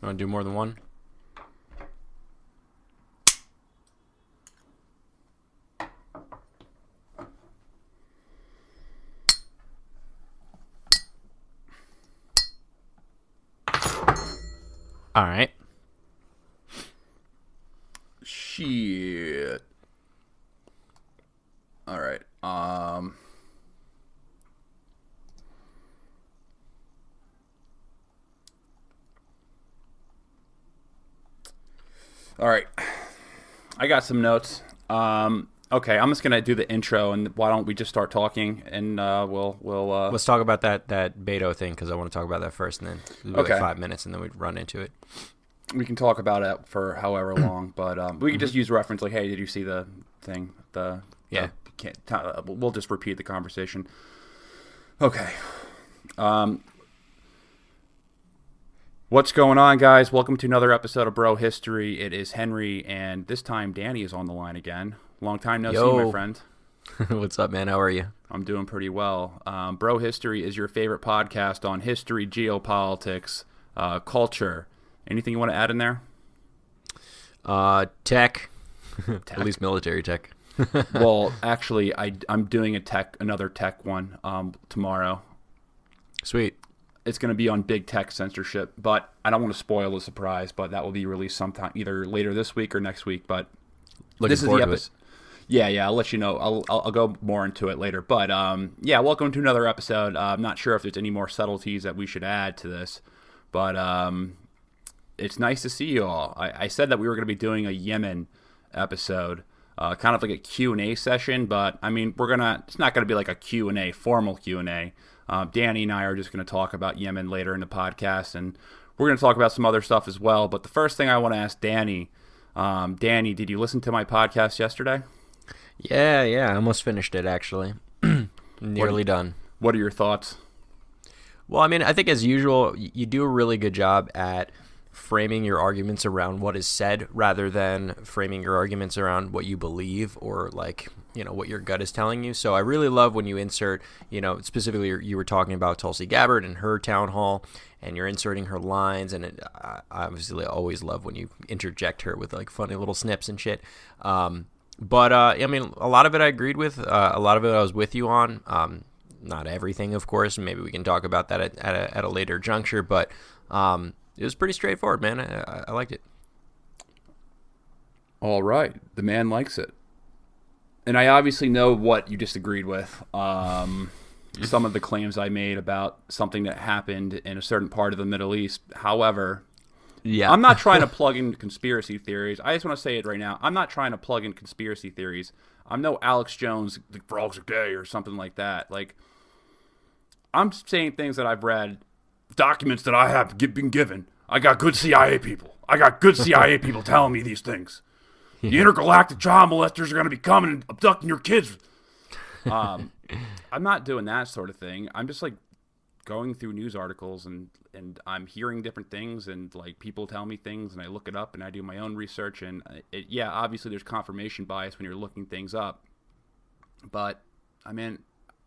want to do more than one? All right. Shit. All right. All right. I got some notes. Okay, I'm just gonna do the intro, and why don't we just start talking, and we'll Let's talk about that Beto thing, because I want to talk about that first, and then we'll do Okay. like 5 minutes, and then we run into it. we can talk about it for however long, but we can just use reference like, hey, did you see the thing? Yeah. We'll just repeat the conversation. Okay. What's going on, guys? Welcome to another episode of Bro History. It is Henry, and this time Danny is on the line again. Long time no see, my friend. What's up, man? How are you? I'm doing pretty well. Bro History is your favorite podcast on history, geopolitics, culture. Anything you want to add in there? Tech. At least military tech. Well, actually, I'm doing another tech one tomorrow. Sweet. It's going to be on big tech censorship, but I don't want to spoil the surprise, but that will be released sometime either later this week or next week. But Looking this is forward the to episode. Yeah, I'll let you know. I'll go more into it later. But yeah, welcome to another episode. I'm not sure if there's any more subtleties that we should add to this, but it's nice to see you all. I said that we were going to be doing a Yemen episode, kind of like a Q&A session, but I mean, it's not going to be like a Q&A, formal Q&A. Danny and I are just going to talk about Yemen later in the podcast, and we're going to talk about some other stuff as well. But the first thing I want to ask Danny, did you listen to my podcast yesterday? Yeah, I almost finished it, actually. Nearly done. What are your thoughts? Well, I mean, I think as usual, you do a really good job at framing your arguments around what is said rather than framing your arguments around what you believe or what your gut is telling you. So I really love when you insert, specifically you were talking about Tulsi Gabbard and her town hall, and you're inserting her lines, and I obviously always love when you interject her with like funny little snips and shit. But I mean, a lot of it I agreed with. A lot of it I was with you on. Not everything, of course. Maybe we can talk about that at a later juncture. But it was pretty straightforward, man. I liked it. All right. The man likes it. And I obviously know what you disagreed with. Some of the claims I made about something that happened in a certain part of the Middle East. However, yeah, I'm not trying to plug in conspiracy theories. I just want to say it right now. I'm not trying to plug in conspiracy theories. I'm no Alex Jones, the frogs are gay or something like that. Like, I'm saying things that I've read, documents that I have been given. I got good CIA people. Telling me these things. The intergalactic child molesters are going to be coming and abducting your kids. I'm not doing that sort of thing. I'm just like going through news articles and I'm hearing different things, and like people tell me things, and I look it up and I do my own research, and obviously there's confirmation bias when you're looking things up. But I mean,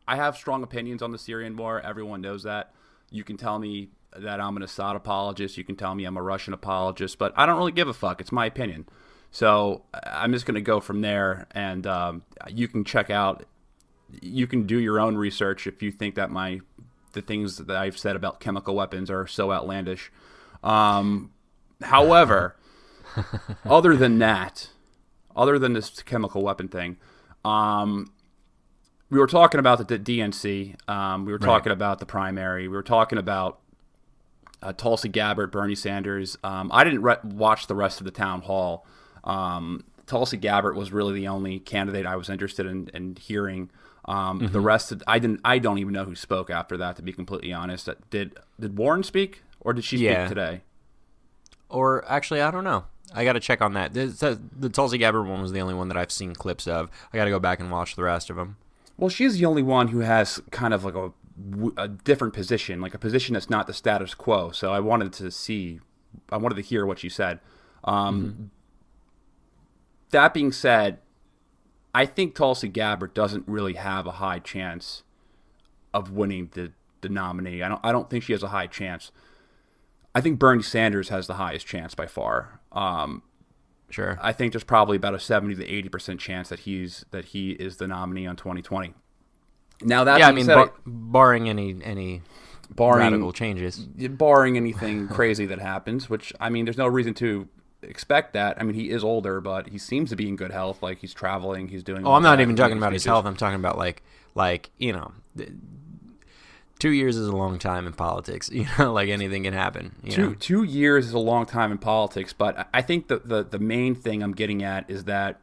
I have strong opinions on the Syrian war. Everyone knows that. You can tell me that I'm an Assad apologist. You can tell me I'm a Russian apologist, but I don't really give a fuck. It's my opinion. So I'm just going to go from there, and you can check out, you can do your own research if you think that the things that I've said about chemical weapons are so outlandish. However, other than this chemical weapon thing, we were talking about the DNC. We were talking about the primary. We were talking about Tulsi Gabbard, Bernie Sanders. I didn't watch the rest of the town hall. Tulsi Gabbard was really the only candidate I was interested in hearing. The rest, I don't even know who spoke after that, to be completely honest. Did Warren speak, or did she speak today? Or actually, I don't know. I got to check on that. The Tulsi Gabbard one was the only one that I've seen clips of. I got to go back and watch the rest of them. Well, she's the only one who has kind of like a different position, like a position that's not the status quo. So I wanted to hear what she said. That being said, I think Tulsi Gabbard doesn't really have a high chance of winning the nominee. I don't think she has a high chance. I think Bernie Sanders has the highest chance by far. Sure. I think there's probably about a 70 to 80% chance that he is the nominee on 2020. Now that I mean, barring any radical changes, barring anything crazy that happens, which I mean, there's no reason to expect that. I mean, he is older, but he seems to be in good health. Like he's traveling, he's doing. Oh, I'm not even talking about his health. I'm talking about like 2 years is a long time in politics. Like anything can happen. 2 years is a long time in politics, but I think the main thing I'm getting at is that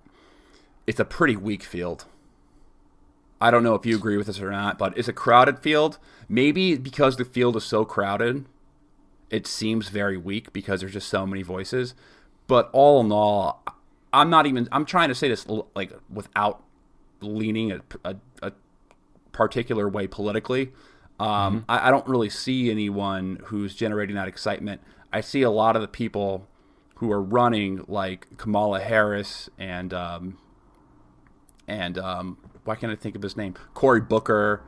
it's a pretty weak field. I don't know if you agree with this or not, but it's a crowded field. Maybe because the field is so crowded, it seems very weak because there's just so many voices. But all in all, I'm trying to say this like without leaning a particular way politically. I don't really see anyone who's generating that excitement. I see a lot of the people who are running, like Kamala Harris and why can't I think of his name? Cory Booker,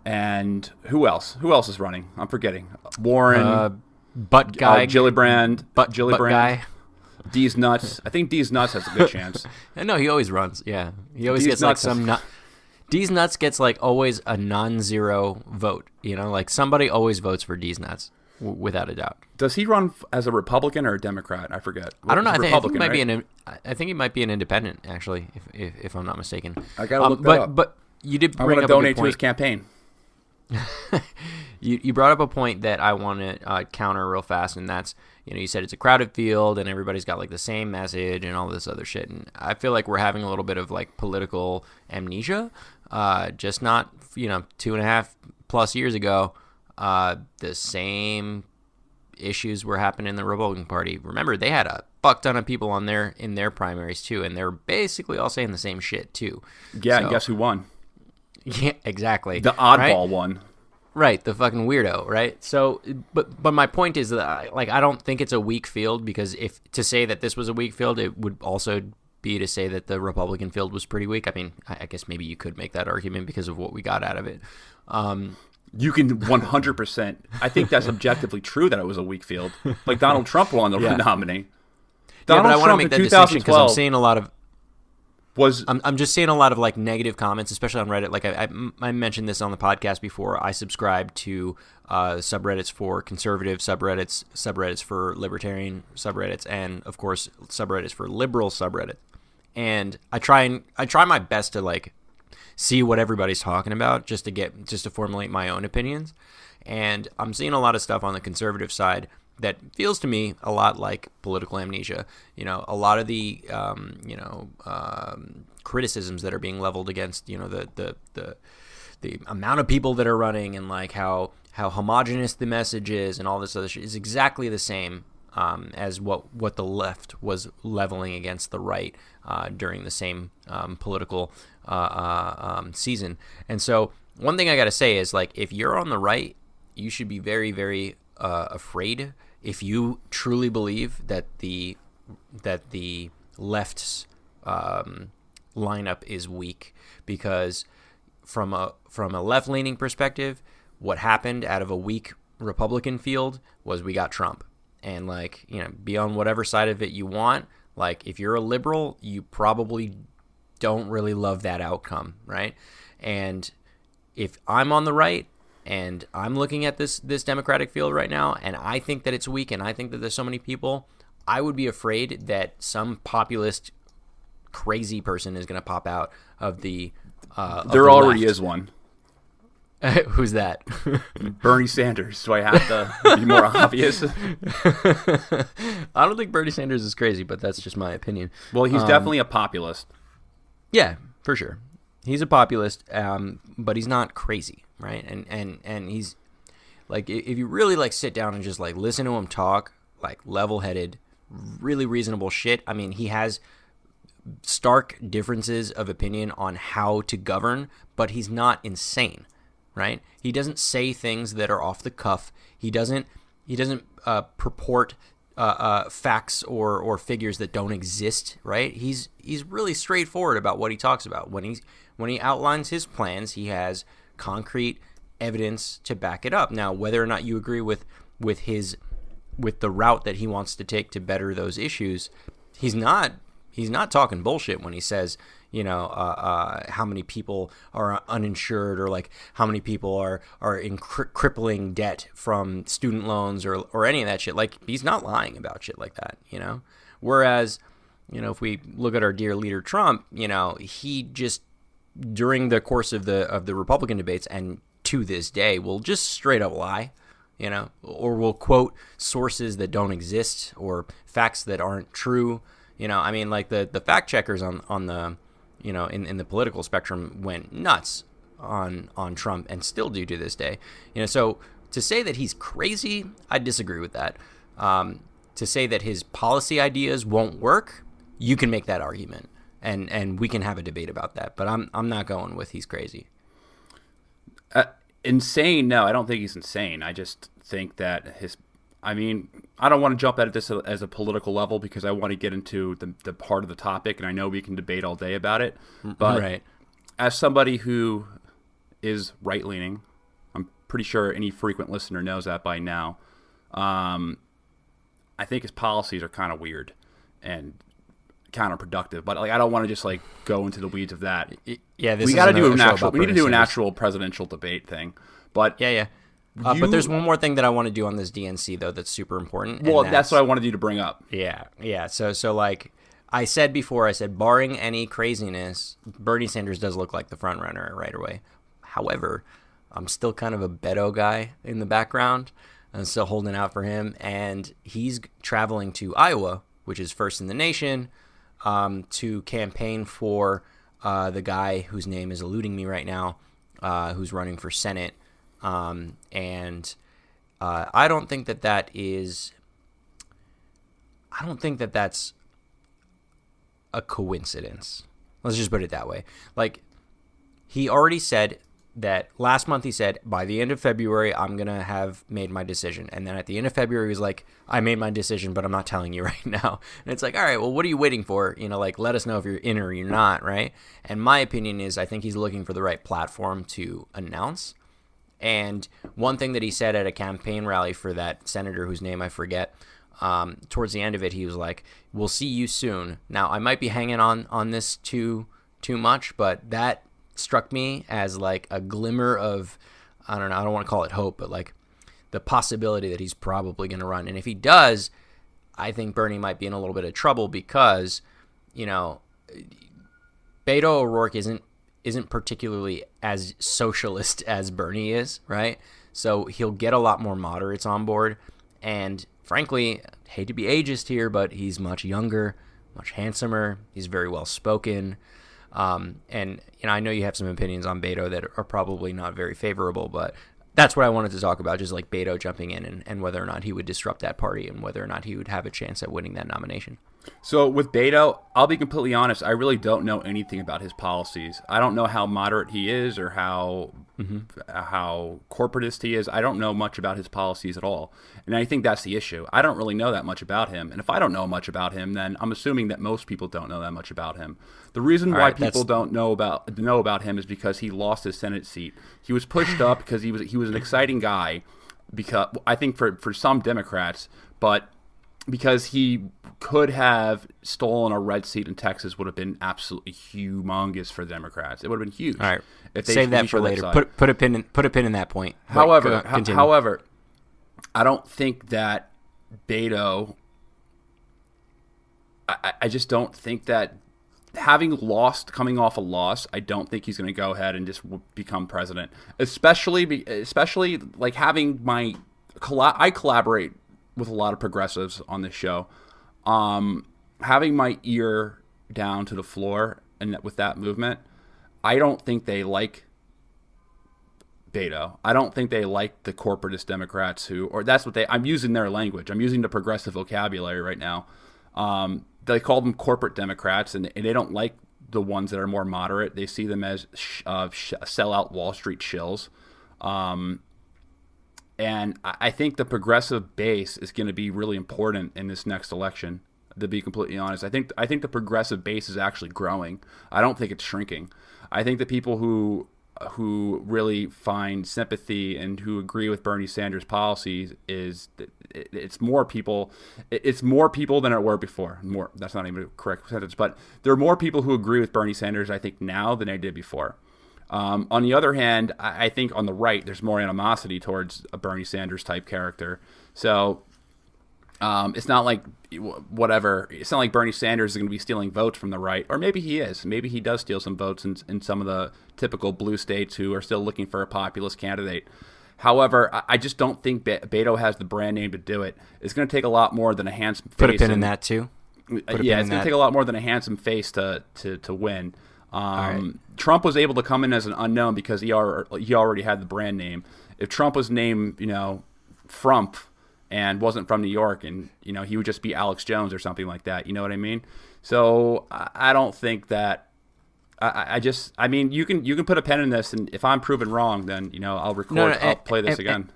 and who else? Who else is running? I'm forgetting. Warren, butt guy, Gillibrand, butt guy. D's nuts. I think D's nuts has a good chance. No, he always runs. Yeah, he always D's gets like some. D's nuts gets like always a non-zero vote. Like somebody always votes for D's nuts, without a doubt. Does he run as a Republican or a Democrat? I forget. I don't know. I think he might be I think he might be an independent, actually, if I'm not mistaken. I gotta look that up. But you did bring up a good donate point. to his campaign. You brought up a point that I want to counter real fast, and that's, you said it's a crowded field and everybody's got like the same message and all this other shit. And I feel like we're having a little bit of like political amnesia. Just not, 2.5+ years ago, the same issues were happening in the Republican Party. Remember, they had a fuck ton of people in their primaries too, and they're basically all saying the same shit too. Yeah, and guess who won? Yeah, exactly. The oddball won. Right, the fucking weirdo, right? So, but my point is that I don't think it's a weak field, because if to say that this was a weak field, it would also be to say that the Republican field was pretty weak. I mean, I guess maybe you could make that argument because of what we got out of it. You can 100%. I think that's objectively true that it was a weak field. Like Donald Trump won the nominee. Donald Trump I want to make that distinction because I'm seeing a lot of. Was I'm just seeing a lot of like negative comments, especially on Reddit. Like I mentioned this on the podcast before. I subscribe to subreddits for conservative subreddits for libertarian subreddits, and of course subreddits for liberal subreddit. And I try my best to like see what everybody's talking about just to formulate my own opinions. And I'm seeing a lot of stuff on the conservative side that feels to me a lot like political amnesia. A lot of the criticisms that are being leveled against the amount of people that are running, and like how homogenous the message is and all this other shit is exactly the same as what the left was leveling against the right during the same political season. And so one thing I got to say is, like, if you're on the right, you should be very, very afraid if you truly believe that the left's lineup is weak, because from a left-leaning perspective, what happened out of a weak Republican field was we got Trump. And like, be on whatever side of it you want. Like, if you're a liberal, you probably don't really love that outcome, right? And if I'm on the right and I'm looking at this Democratic field right now, and I think that it's weak, and I think that there's so many people, I would be afraid that some populist crazy person is going to pop out of the there already is one. Who's that? Bernie Sanders. Do I have to be more obvious? I don't think Bernie Sanders is crazy, but that's just my opinion. Well, he's definitely a populist. Yeah, for sure. He's a populist, but he's not crazy, right? And he's like, if you really like sit down and just like listen to him talk, like level-headed, really reasonable shit. I mean, he has stark differences of opinion on how to govern, but he's not insane. Right? He doesn't say things that are off the cuff. He doesn't purport facts or figures that don't exist. Right? He's really straightforward about what he talks about. When he outlines his plans, he has concrete evidence to back it up. Now, whether or not you agree with his with the route that he wants to take to better those issues, he's not talking bullshit when he says, how many people are uninsured, or like how many people are in crippling debt from student loans or any of that shit. Like, he's not lying about shit like that, Whereas, if we look at our dear leader Trump, he just, during the course of the Republican debates and to this day, will just straight up lie, or will quote sources that don't exist or facts that aren't true. Like the fact checkers on the, in the political spectrum went nuts on Trump and still do to this day. So to say that he's crazy, I disagree with that. To say that his policy ideas won't work, you can make that argument, and we can have a debate about that. But I'm not going with he's crazy. Insane? No, I don't think he's insane. I just think that I don't want to jump at this as a political level because I want to get into the part of the topic, and I know we can debate all day about it. But right. As somebody who is right-leaning, I'm pretty sure any frequent listener knows that by now, I think his policies are kind of weird and counterproductive. But I don't want to just go into the weeds of that. Yeah, we got to do we need to do an actual presidential debate thing. But yeah. But there's one more thing that I want to do on this DNC, though, that's super important. Well, that's what I wanted you to bring up. Yeah. So like I said before, barring any craziness, Bernie Sanders does look like the front runner right away. However, I'm still kind of a Beto guy in the background. I'm still holding out for him. And he's traveling to Iowa, which is first in the nation, to campaign for the guy whose name is eluding me right now, who's running for Senate. And I don't think that is. I don't think that that's a coincidence. Let's just put it that way. He already said that last month. He said by the end of February I'm gonna have made my decision, and then at the end of February he was like, I made my decision, but I'm not telling you right now. And it's like, all right, well, what are you waiting for? Let us know if you're in or you're not, right? And my opinion is, I think he's looking for the right platform to announce. And one thing that he said at a campaign rally for that senator whose name I forget, towards the end of it, he was like, we'll see you soon. Now, I might be hanging on this too much, but that struck me as a glimmer of, I don't know, I don't want to call it hope, but the possibility that he's probably going to run. And if he does, I think Bernie might be in a little bit of trouble because, Beto O'Rourke isn't particularly as socialist as Bernie is, right? So he'll get a lot more moderates on board. And frankly, hate to be ageist here, but he's much younger, much handsomer. He's very well spoken. And I know you have some opinions on Beto that are probably not very favorable, but that's what I wanted to talk about, just Beto jumping in and whether or not he would disrupt that party and whether or not he would have a chance at winning that nomination. So with Beto, I'll be completely honest. I really don't know anything about his policies. I don't know how moderate he is or how corporatist he is. I don't know much about his policies at all. And I think that's the issue. I don't really know that much about him. And if I don't know much about him, then I'm assuming that most people don't know that much about him. The reason why people don't know about him is because he lost his Senate seat. He was pushed up because he was an exciting guy, because I think for some Democrats, but because he could have stolen a red seat in Texas would have been absolutely humongous for Democrats. It would have been huge. All right, if they save that for later. Put a pin in that point. However, I don't think that Beto. I just don't think that coming off a loss, I don't think he's going to go ahead and just become president. Especially having I collaborate with a lot of progressives on this show. Having my ear down to the floor and with that movement, I don't think they like Beto. I don't think they like the corporatist Democrats I'm using their language. I'm using the progressive vocabulary right now. They call them corporate Democrats, and they don't like the ones that are more moderate. They see them as sellout Wall Street shills. And I think the progressive base is going to be really important in this next election, to be completely honest. I think the progressive base is actually growing. I don't think it's shrinking. I think the people who really find sympathy and who agree with Bernie Sanders' policies it's more people. It's more people than it were before. More. That's not even a correct sentence, but there are more people who agree with Bernie Sanders, I think, now than they did before. On the other hand, I think on the right, there's more animosity towards a Bernie Sanders type character. So it's not like whatever. It's not like Bernie Sanders is going to be stealing votes from the right, or maybe he is. Maybe he does steal some votes in some of the typical blue states who are still looking for a populist candidate. However, I just don't think Beto has the brand name to do it. It's going to take a lot more than a handsome face. Put a pin in that too. Yeah, it's going to take a lot more than a handsome face to win. Right. Trump was able to come in as an unknown because he already had the brand name. If Trump was named, Frump and wasn't from New York, and he would just be Alex Jones or something like that. You know what I mean? So I don't think that. I mean, you can put a pen in this, and if I'm proven wrong, then I'll record. I'll play this again.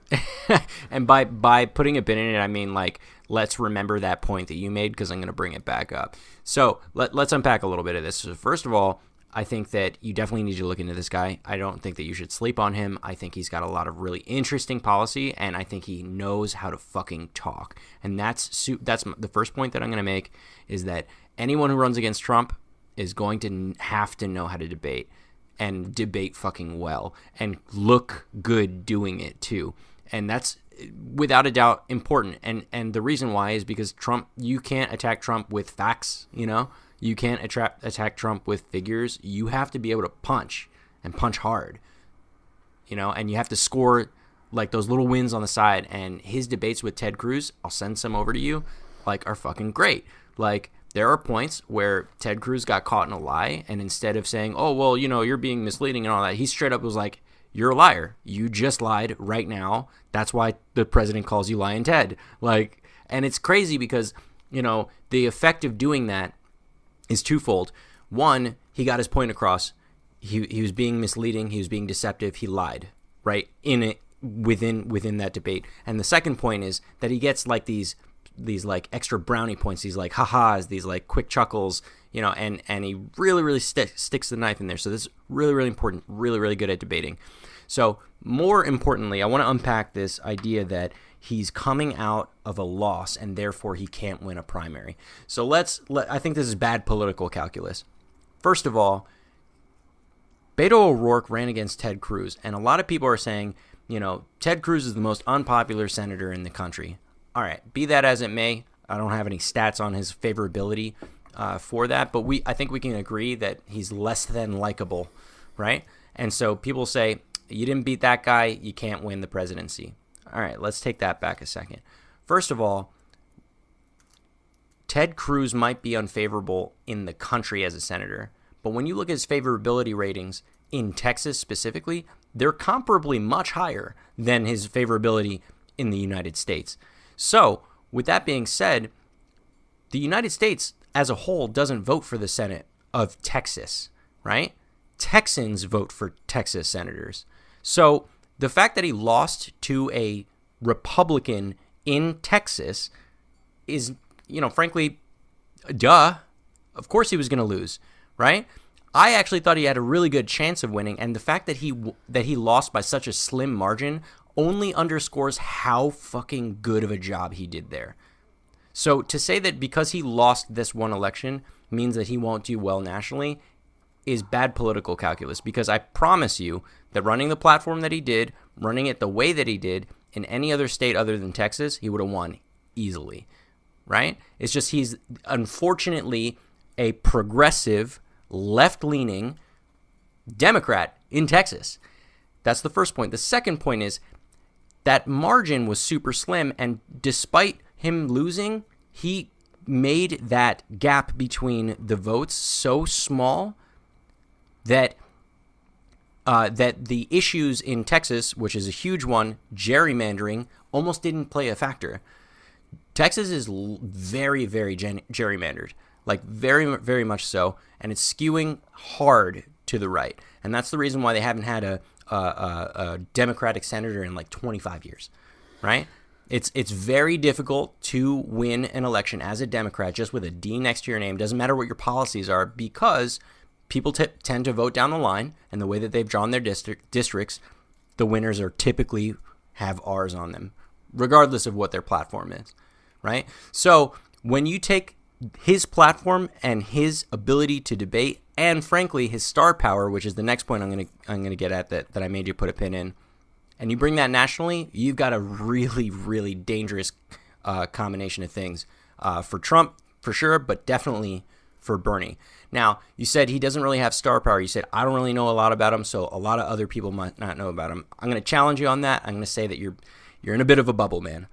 And by putting a pin in it, I mean let's remember that point that you made, because I'm going to bring it back up. So let's unpack a little bit of this. So first of all, I think that you definitely need to look into this guy. I don't think that you should sleep on him. I think he's got a lot of really interesting policy, and I think he knows how to fucking talk. And that's the first point that I'm going to make, is that anyone who runs against Trump is going to have to know how to debate, and debate fucking well, and look good doing it too. And that's without a doubt important. And the reason why is because Trump, you can't attack Trump with facts, You can't attack Trump with figures. You have to be able to punch, and punch hard, and you have to score like those little wins on the side. And his debates with Ted Cruz, I'll send some over to you, are fucking great. There are points where Ted Cruz got caught in a lie, and instead of saying, oh, well, you're being misleading and all that, he straight up was like, you're a liar. You just lied right now. That's why the president calls you Lying Ted. And it's crazy because, the effect of doing that is twofold. One, he got his point across. He was being misleading. He was being deceptive. He lied, right, within that debate. And the second point is that he gets these extra brownie points, these ha-has, these quick chuckles, and he really, really sticks the knife in there. So this is really, really important, really, really good at debating. So more importantly, I want to unpack this idea that he's coming out of a loss and therefore he can't win a primary. So I think this is bad political calculus. First of all, Beto O'Rourke ran against Ted Cruz, and a lot of people are saying, Ted Cruz is the most unpopular senator in the country. All right, be that as it may, I don't have any stats on his favorability for that, but I think we can agree that he's less than likable, right? And so people say, you didn't beat that guy, you can't win the presidency. All right, let's take that back a second. First of all, Ted Cruz might be unfavorable in the country as a senator, but when you look at his favorability ratings in Texas specifically, they're comparably much higher than his favorability in the United States. So, with that being said, the United States as a whole doesn't vote for the Senate of Texas, right? Texans vote for Texas senators. So, the fact that he lost to a Republican in Texas is, frankly, duh. Of course he was going to lose, right? I actually thought he had a really good chance of winning, and the fact that he lost by such a slim margin only underscores how fucking good of a job he did there. So to say that because he lost this one election means that he won't do well nationally is bad political calculus, because I promise you that running the platform that he did, running it the way that he did, in any other state other than Texas, he would have won easily, right? It's just he's unfortunately a progressive, left-leaning Democrat in Texas. That's the first point. The second point is that margin was super slim, and despite him losing, he made that gap between the votes so small that the issues in Texas, which is a huge one, gerrymandering, almost didn't play a factor. Texas is very, very gerrymandered, very, very much so, and it's skewing hard to the right. And that's the reason why they haven't had a Democratic senator in 25 years, right? It's very difficult to win an election as a Democrat just with a D next to your name. Doesn't matter what your policies are, because people tend to vote down the line, and the way that they've drawn their districts, the winners are typically have R's on them, regardless of what their platform is, right? So when you take his platform and his ability to debate, and frankly his star power, which is the next point I'm gonna get at that I made you put a pin in, and you bring that nationally, you've got a really, really dangerous combination of things for Trump, for sure, but definitely for Bernie. Now, you said he doesn't really have star power. You said, I don't really know a lot about him, so a lot of other people might not know about him. I'm going to challenge you on that. I'm going to say that you're in a bit of a bubble, man.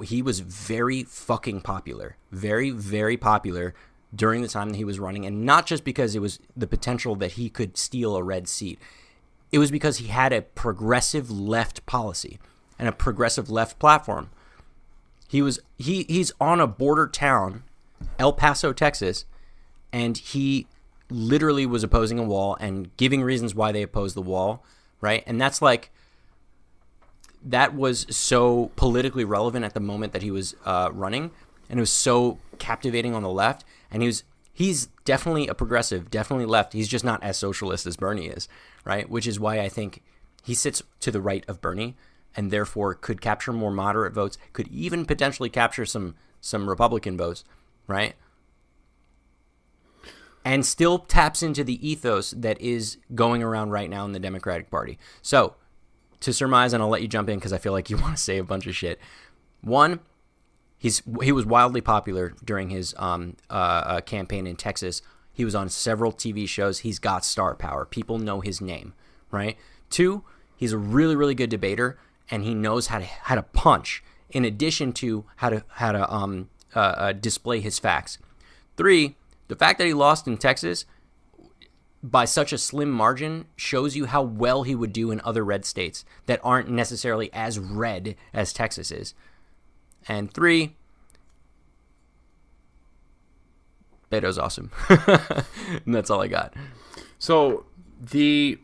He was very fucking popular. Very, very popular during the time that he was running, and not just because it was the potential that he could steal a red seat. It was because he had a progressive left policy and a progressive left platform. He's on a border town, El Paso, Texas, and he literally was opposing a wall and giving reasons why they opposed the wall, right? And that was so politically relevant at the moment that he was running, and it was so captivating on the left. And he's definitely a progressive, definitely left. He's just not as socialist as Bernie is, right? Which is why I think he sits to the right of Bernie, and therefore could capture more moderate votes, could even potentially capture some Republican votes, right? And still taps into the ethos that is going around right now in the Democratic Party. So, to surmise, and I'll let you jump in because I feel like you want to say a bunch of shit. One, he was wildly popular during his campaign in Texas. He was on several TV shows. He's got star power. People know his name, right? Two, he's a really, really good debater, and he knows how to punch, in addition to how to display his facts. Three, the fact that he lost in Texas by such a slim margin shows you how well he would do in other red states that aren't necessarily as red as Texas is. And three, Beto's awesome. And that's all I got. So the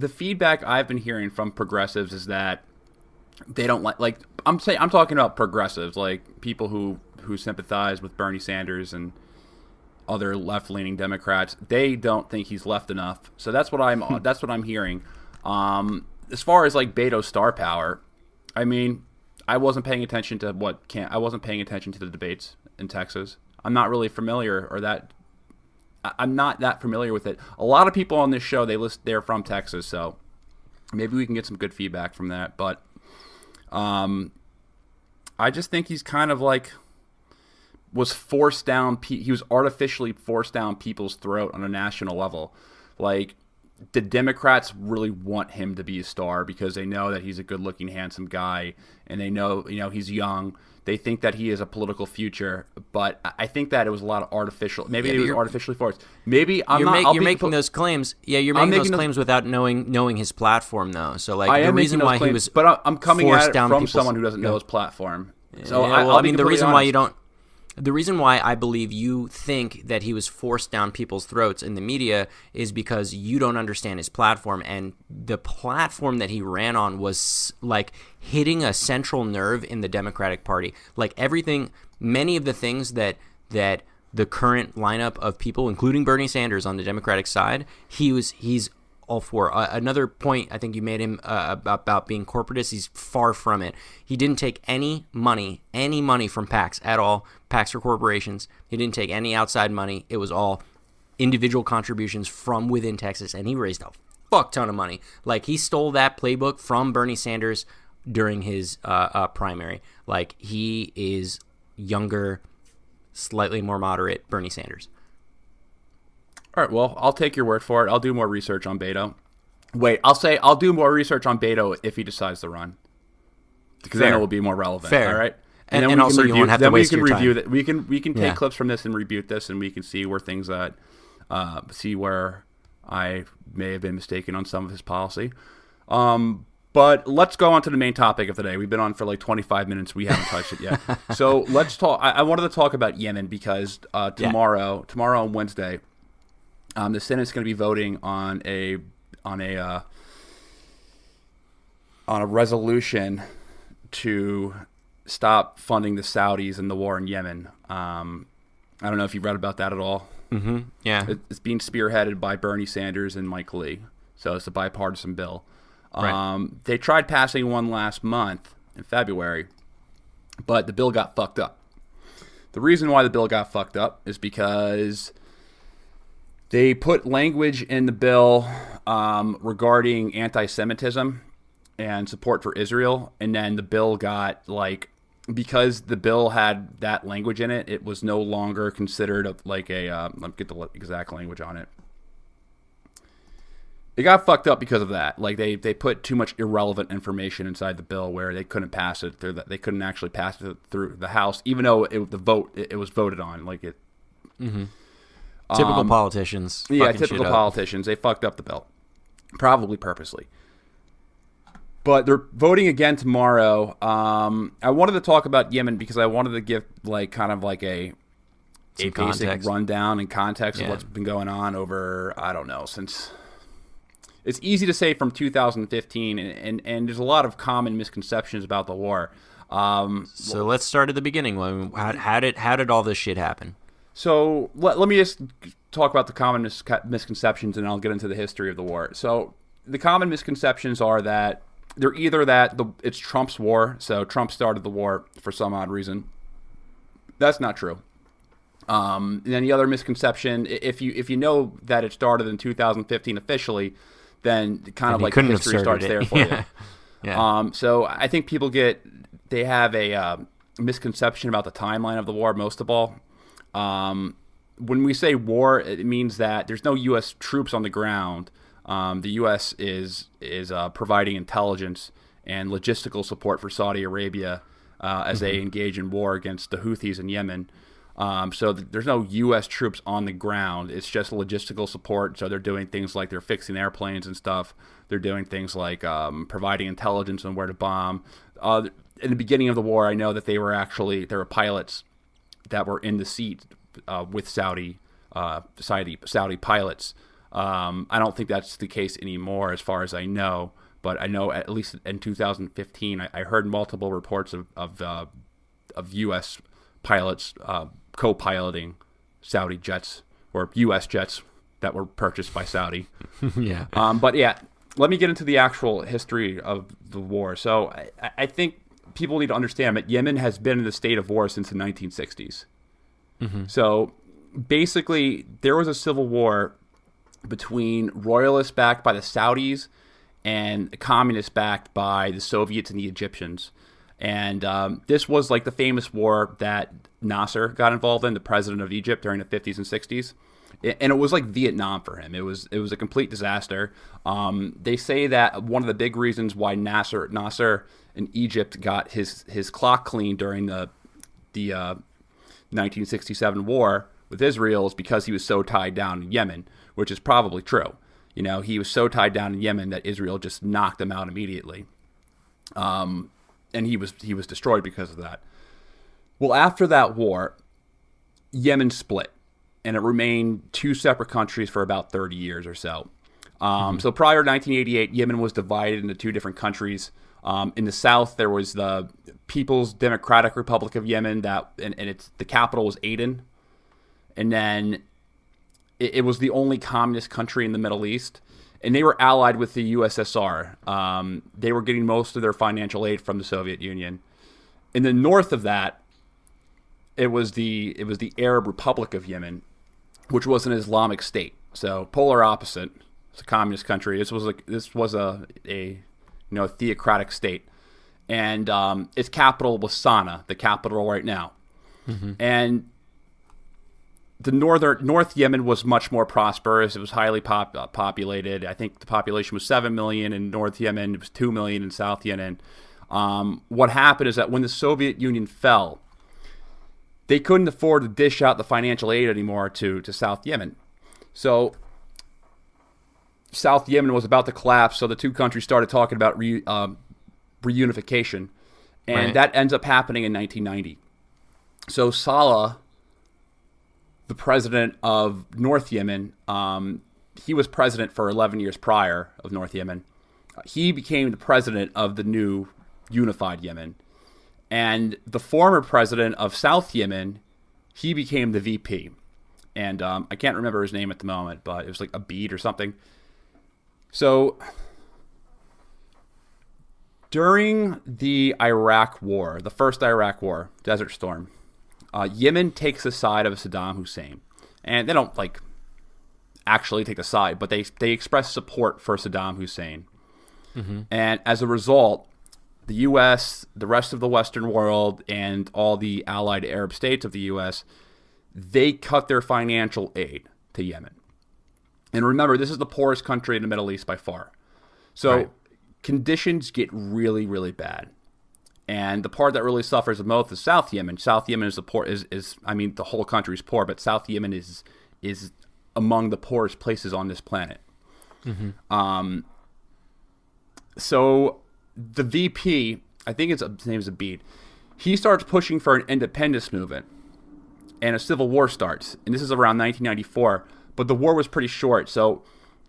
feedback I've been hearing from progressives is that they don't like I'm talking about progressives, like people who sympathize with Bernie Sanders and other left-leaning Democrats. They don't think he's left enough. So that's what I'm hearing. As far as like Beto's star power, I mean, I wasn't paying attention to the debates in Texas. I'm not really familiar, I'm not that familiar with it. A lot of people on this show, they're from Texas, so maybe we can get some good feedback from that. But I just think he's kind of like he was artificially forced down people's throat on a national level. Like, the Democrats really want him to be a star because they know that he's a good-looking, handsome guy, and they know, he's young. They think that he has a political future, but I think that it was a lot of artificial. Maybe it was artificially forced. Maybe you're making those claims. Yeah, you're making those claims without knowing his platform, though. So, like, the reason why he was, but I'm coming at it from someone who doesn't know his platform. So, the reason why I believe you think that he was forced down people's throats in the media is because you don't understand his platform, and the platform that he ran on was like hitting a central nerve in the Democratic Party. Like many of the things that the current lineup of people, including Bernie Sanders on the Democratic side, he's all for. Another point I think you made him about being corporatist, he's far from it. He didn't take any money from PACs at all. PACs are corporations. He didn't take any outside money. It was all individual contributions from within Texas, and he raised a fuck ton of money. Like, he stole that playbook from Bernie Sanders during his primary. Like, he is younger, slightly more moderate Bernie Sanders. All right, well, I'll take your word for it. I'll do more research on Beto. Wait, I'll do more research on Beto if he decides to run, because then it will be more relevant. Fair. All right, and then also you won't have to waste your time. We can take clips from this and rebuke this, and we can see where things where I may have been mistaken on some of his policy. But let's go on to the main topic of the day. We've been on for like 25 minutes. We haven't touched it yet. So let's talk. I wanted to talk about Yemen because tomorrow on Wednesday, the Senate's going to be voting on a resolution to stop funding the Saudis in the war in Yemen. I don't know if you've read about that at all. Mm-hmm. Yeah, it's being spearheaded by Bernie Sanders and Mike Lee, so it's a bipartisan bill. Right. They tried passing one last month in February, but the bill got fucked up. The reason why the bill got fucked up is because they put language in the bill regarding anti-Semitism and support for Israel, and then the bill got, like, because the bill had that language in it, it was no longer considered like a, let me get the exact language on it. It got fucked up because of that. Like, they put too much irrelevant information inside the bill where they couldn't pass it through. They couldn't actually pass it through the House, even though it was voted on. Like it. Mm-hmm. Typical politicians. Yeah, typical politicians. They fucked up the bill, probably purposely. But they're voting again tomorrow. I wanted to talk about Yemen because I wanted to give like kind of like a basic context. rundown and context of what's been going on over, I don't know, since. It's easy to say from 2015, and there's a lot of common misconceptions about the war. So let's start at the beginning. How did all this shit happen? So let me just talk about the common misconceptions, and I'll get into the history of the war. So the common misconceptions are that they're either that it's Trump's war, so Trump started the war for some odd reason. That's not true. And then the other misconception, if you know that it started in 2015 officially, then kind of like history starts there for you. Yeah. So I think people have a misconception about the timeline of the war, most of all. When we say war, it means that there's no U.S. troops on the ground. The U.S. is providing intelligence and logistical support for Saudi Arabia as they engage in war against the Houthis in Yemen. So there's no U.S. troops on the ground. It's just logistical support. So they're doing things like they're fixing airplanes and stuff. They're doing things like providing intelligence on where to bomb. In the beginning of the war, I know that there were pilots that were in the seat with Saudi pilots. I don't think that's the case anymore, as far as I know. But I know at least in 2015, I heard multiple reports of U.S. pilots co-piloting Saudi jets or U.S. jets that were purchased by Saudi. Yeah. But yeah, let me get into the actual history of the war. So I think people need to understand that Yemen has been in a state of war since the 1960s. Mm-hmm. So basically, there was a civil war between royalists backed by the Saudis and communists backed by the Soviets and the Egyptians. And this was like the famous war that Nasser got involved in, the president of Egypt during the 50s and 60s. And it was like Vietnam for him. It was a complete disaster. They say that one of the big reasons why Nasser in Egypt got his clock clean during the 1967 war with Israel is because he was so tied down in Yemen, which is probably true. You know, he was so tied down in Yemen that Israel just knocked him out immediately. And he was destroyed because of that. Well, after that war, Yemen split, and it remained two separate countries for about 30 years or so. So prior to 1988, Yemen was divided into two different countries. In the south, there was the People's Democratic Republic of Yemen, and the capital was Aden. And then it was the only communist country in the Middle East. And they were allied with the USSR. They were getting most of their financial aid from the Soviet Union. In the north of that, it was the Arab Republic of Yemen, which was an Islamic state. So polar opposite. It's a communist country. This was a theocratic state, and its capital was Sana'a, the capital right now. Mm-hmm. And the North Yemen was much more prosperous. It was highly populated. I think the population was 7 million in North Yemen. It was 2 million in South Yemen. What happened is that when the Soviet Union fell, they couldn't afford to dish out the financial aid anymore to South Yemen. So South Yemen was about to collapse, so the two countries started talking about reunification. And that ends up happening in 1990. So Saleh, the president of North Yemen, he was president for 11 years prior of North Yemen. He became the president of the new unified Yemen. And the former president of South Yemen, he became the VP. And I can't remember his name at the moment, but it was like Abid or something. So During the Iraq War, the first Iraq War, Desert Storm, Yemen takes the side of Saddam Hussein. And they don't, like, actually take the side, but they express support for Saddam Hussein. Mm-hmm. And as a result, the U.S., the rest of the Western world, and all the allied Arab states of the U.S., they cut their financial aid to Yemen. And remember, this is the poorest country in the Middle East by far. So conditions get really, really bad. And the part that really suffers the most is South Yemen. South Yemen is the poor. I mean, the whole country is poor, but South Yemen is among the poorest places on this planet. Mm-hmm. So the VP, I think his name is Abid, he starts pushing for an independence movement, and a civil war starts. And this is around 1994, but the war was pretty short. So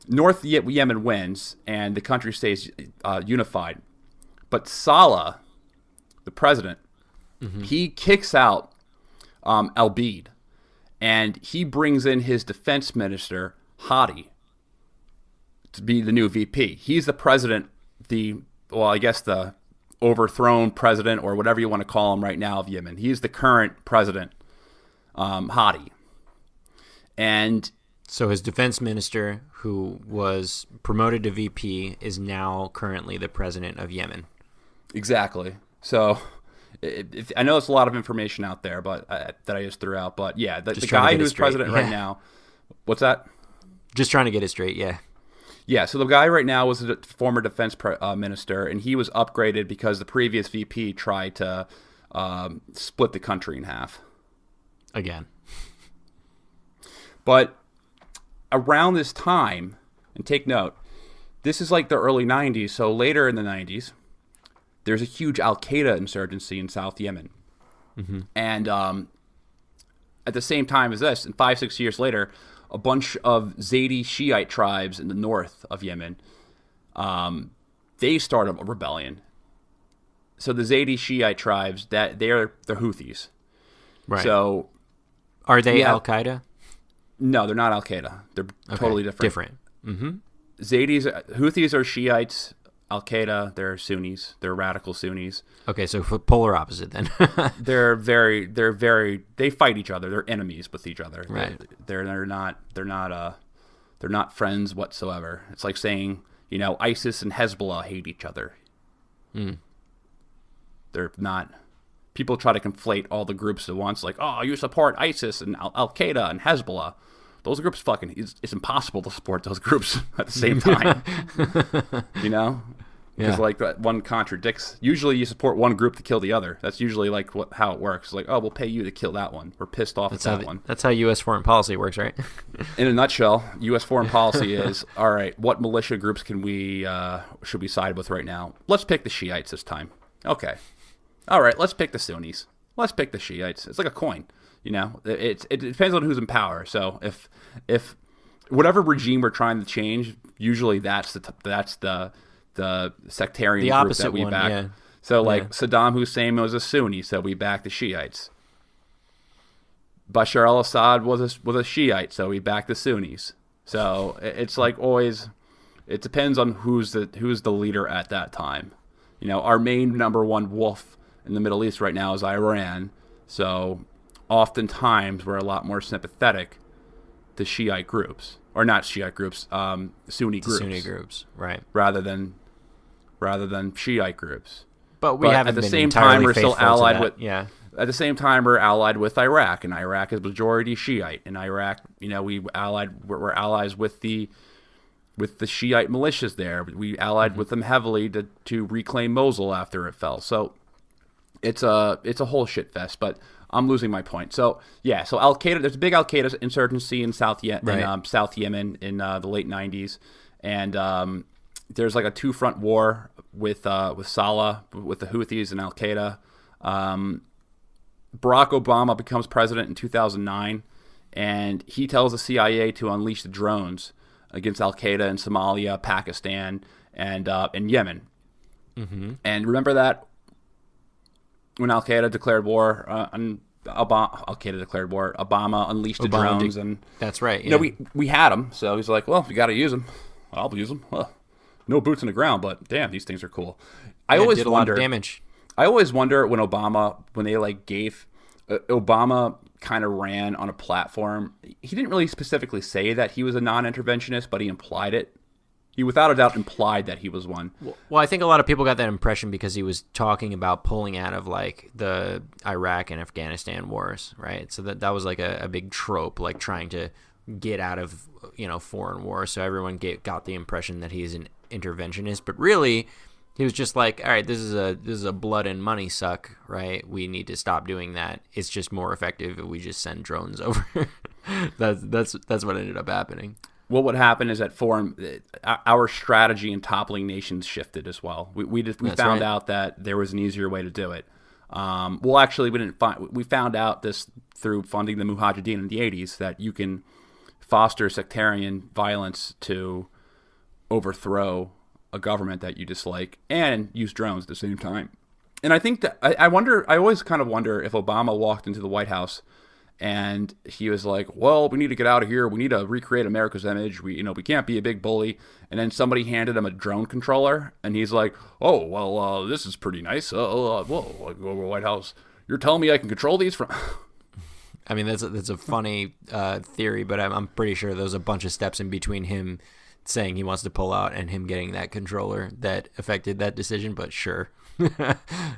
North Yemen wins, and the country stays unified. But Saleh, the president, mm-hmm. he kicks out Al-Bid, and he brings in his defense minister, Hadi, to be the new VP. He's the president, the overthrown president, or whatever you want to call him right now, of Yemen. He's the current president, Hadi. And so his defense minister, who was promoted to VP, is now currently the president of Yemen. Exactly. So I know it's a lot of information out there, but that I just threw out. But yeah, the guy who's president right now. What's that? Just trying to get it straight. Yeah. Yeah. So the guy right now was a former defense minister, and he was upgraded because the previous VP tried to split the country in half. Again. But around this time, and take note, this is like the early 90s. So later in the 90s. There's a huge Al-Qaeda insurgency in South Yemen. Mm-hmm. And at the same time as this, and 5-6 years later, a bunch of Zaidi Shiite tribes in the north of Yemen, they start a rebellion. So the Zaidi Shiite tribes, they're the Houthis. Right. So are they Al-Qaeda? No, they're not Al-Qaeda. They're totally different. Different. Mm-hmm. Houthis are Shiites. Al-Qaeda, they're Sunnis. They're radical Sunnis. Okay, so polar opposite then. They fight each other. They're enemies with each other. Right. They're not friends whatsoever. It's like saying, ISIS and Hezbollah hate each other. Mm. They're not. People try to conflate all the groups at once, like, oh, you support ISIS and Al-Qaeda and Hezbollah. Those groups it's impossible to support those groups at the same time. Because like that one contradicts. Usually you support one group to kill the other. That's usually like how it works. It's like, oh, we'll pay you to kill that one. We're pissed off at that one. That's how U.S. foreign policy works, right? In a nutshell, U.S. foreign policy is, all right, what militia groups should we side with right now? Let's pick the Shiites this time. Okay. All right, let's pick the Sunnis. Let's pick the Shiites. It's like a coin. It depends on who's in power. So if whatever regime we're trying to change, usually that's the sectarian group that we back. Yeah. So Saddam Hussein was a Sunni, so we back the Shiites. Bashar al-Assad was a Shiite, so we back the Sunnis. So it's like always, it depends on who's the leader at that time. Our main number one wolf in the Middle East right now is Iran. So oftentimes we're a lot more sympathetic to Shiite groups, or not Shiite groups, Sunni groups. Sunni groups, right? Rather than Shiite groups. But we haven't at the been same time we're still allied with. Yeah. At the same time, we're allied with Iraq, and Iraq is majority Shiite. In Iraq, we're allies with the Shiite militias there. We allied with them heavily to reclaim Mosul after it fell. So it's a whole shit fest. But I'm losing my point. So yeah, so Al-Qaeda. There's a big Al-Qaeda insurgency in South Yemen in the late '90s, and there's like a two-front war with Saleh, with the Houthis and Al-Qaeda. Barack Obama becomes president in 2009, and he tells the CIA to unleash the drones against Al-Qaeda in Somalia, Pakistan, and Yemen. Mm-hmm. And remember that when Al-Qaeda declared war, Obama unleashed the drones, and that's right. Yeah. We had them, so he's like, well, we got to use them. I'll use them. Well, no boots on the ground, but damn, these things are cool. I Yeah, it always did a lot wonder. of damage. I always wonder when they like gave Obama kind of ran on a platform. He didn't really specifically say that he was a non-interventionist, but he implied it. He without a doubt implied that he was one. Well, I think a lot of people got that impression because he was talking about pulling out of like the Iraq and Afghanistan wars, right? So that was like a big trope, like trying to get out of foreign wars. So everyone got the impression that he's an interventionist, but really he was just like, all right, this is a blood and money suck, right? We need to stop doing that. It's just more effective if we just send drones over. That's what ended up happening. What would happen is that our strategy in toppling nations shifted as well. We found out that there was an easier way to do it. Well, actually, we found out this through funding the Mujahideen in the 80s, that you can foster sectarian violence to overthrow a government that you dislike and use drones at the same time. And I think that I always kind of wonder if Obama walked into the White House and he was like, well, we need to get out of here. We need to recreate America's image. We can't be a big bully. And then somebody handed him a drone controller, and he's like, oh, well, this is pretty nice. Whoa, White House, you're telling me I can control these from... I mean, that's a funny theory, but I'm pretty sure there's a bunch of steps in between him saying he wants to pull out and him getting that controller that affected that decision. But sure,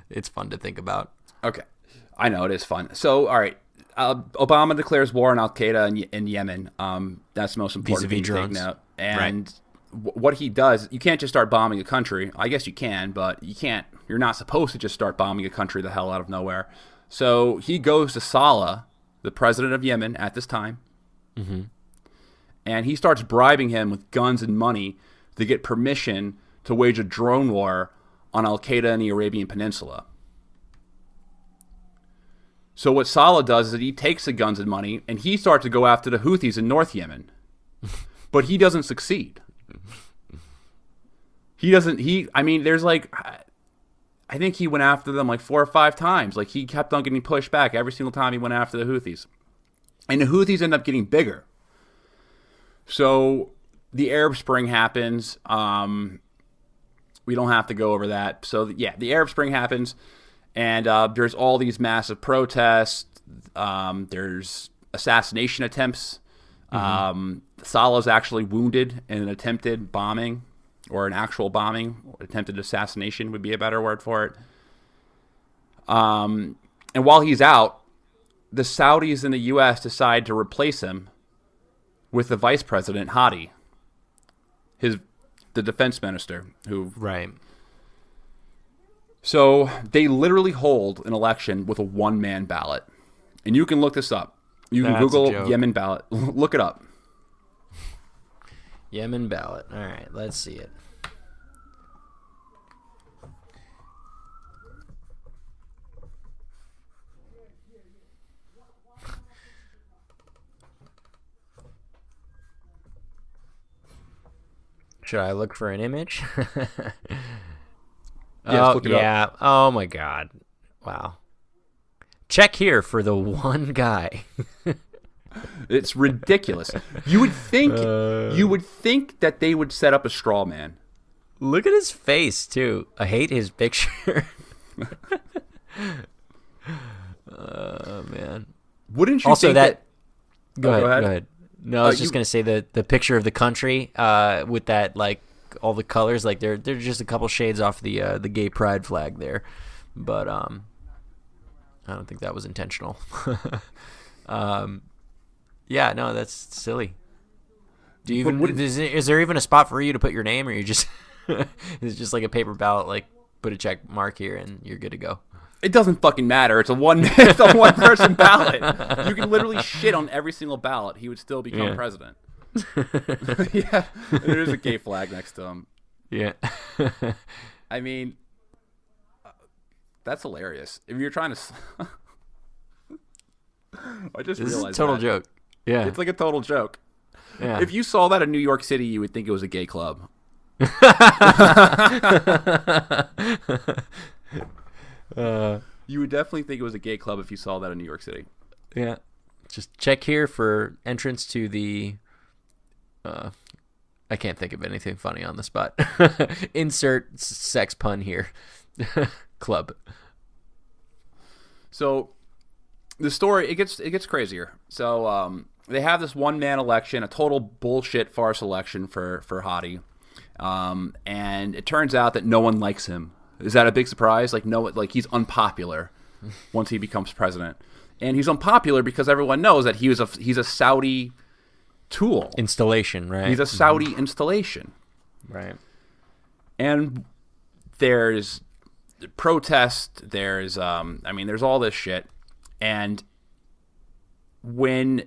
it's fun to think about. Okay, I know it is fun. So, all right. Obama declares war on al-Qaeda in Yemen. That's the most important thing to take note. And what he does, you can't just start bombing a country. I guess you can, but you can't. You're not supposed to just start bombing a country the hell out of nowhere. So he goes to Saleh, the president of Yemen at this time, and he starts bribing him with guns and money to get permission to wage a drone war on al-Qaeda in the Arabian Peninsula. So what Saleh does is that he takes the guns and money and he starts to go after the Houthis in North Yemen. But he doesn't succeed. There's like, I think he went after them like 4 or 5 times. Like he kept on getting pushed back every single time he went after the Houthis. And the Houthis end up getting bigger. So the Arab Spring happens. We don't have to go over that. So yeah, the Arab Spring happens. And there's all these massive protests. There's assassination attempts. Saleh's actually wounded in an attempted bombing, or an actual bombing. Attempted assassination would be a better word for it. And while he's out, the Saudis and the U.S. decide to replace him with the vice president, Hadi, the defense minister, who... Right. So they literally hold an election with a one-man ballot. And you can look this up. You can Google Yemen ballot. Look it up. Yemen ballot. All right, let's see it. Should I look for an image? Yes, look it up. Oh my God. Wow. Check here for the one guy. It's ridiculous. You would think that they would set up a straw man. Look at his face too. I hate his picture. Oh man. Wouldn't you also think that? Go ahead. No, I was just gonna say the picture of the country with that like all the colors, like they're just a couple shades off the gay pride flag there, but I don't think that was intentional. Yeah, no, that's silly. Do you even is there even a spot for you to put your name, or you just it's just like a paper ballot, like put a check mark here and you're good to go? It doesn't fucking matter. It's a one person ballot. You can literally shit on every single ballot. He would still become president. Yeah, there's a gay flag next to him. Yeah. I mean, that's hilarious. If you're trying to, I just this realized is a total joke. Yeah, it's like a total joke. Yeah. If you saw that in New York City, you would think it was a gay club. You would definitely think it was a gay club if you saw that in New York City. Yeah. Just check here for entrance to the I can't think of anything funny on the spot. Insert sex pun here. Club. So the story, it gets crazier. So they have this one-man election, a total bullshit farce election for Hadi. And it turns out that no one likes him. Is that a big surprise? Like he's unpopular once he becomes president. And he's unpopular because everyone knows that he's a Saudi tool. Installation, right? He's a Saudi installation. Right. And there's protest, there's there's all this shit. And when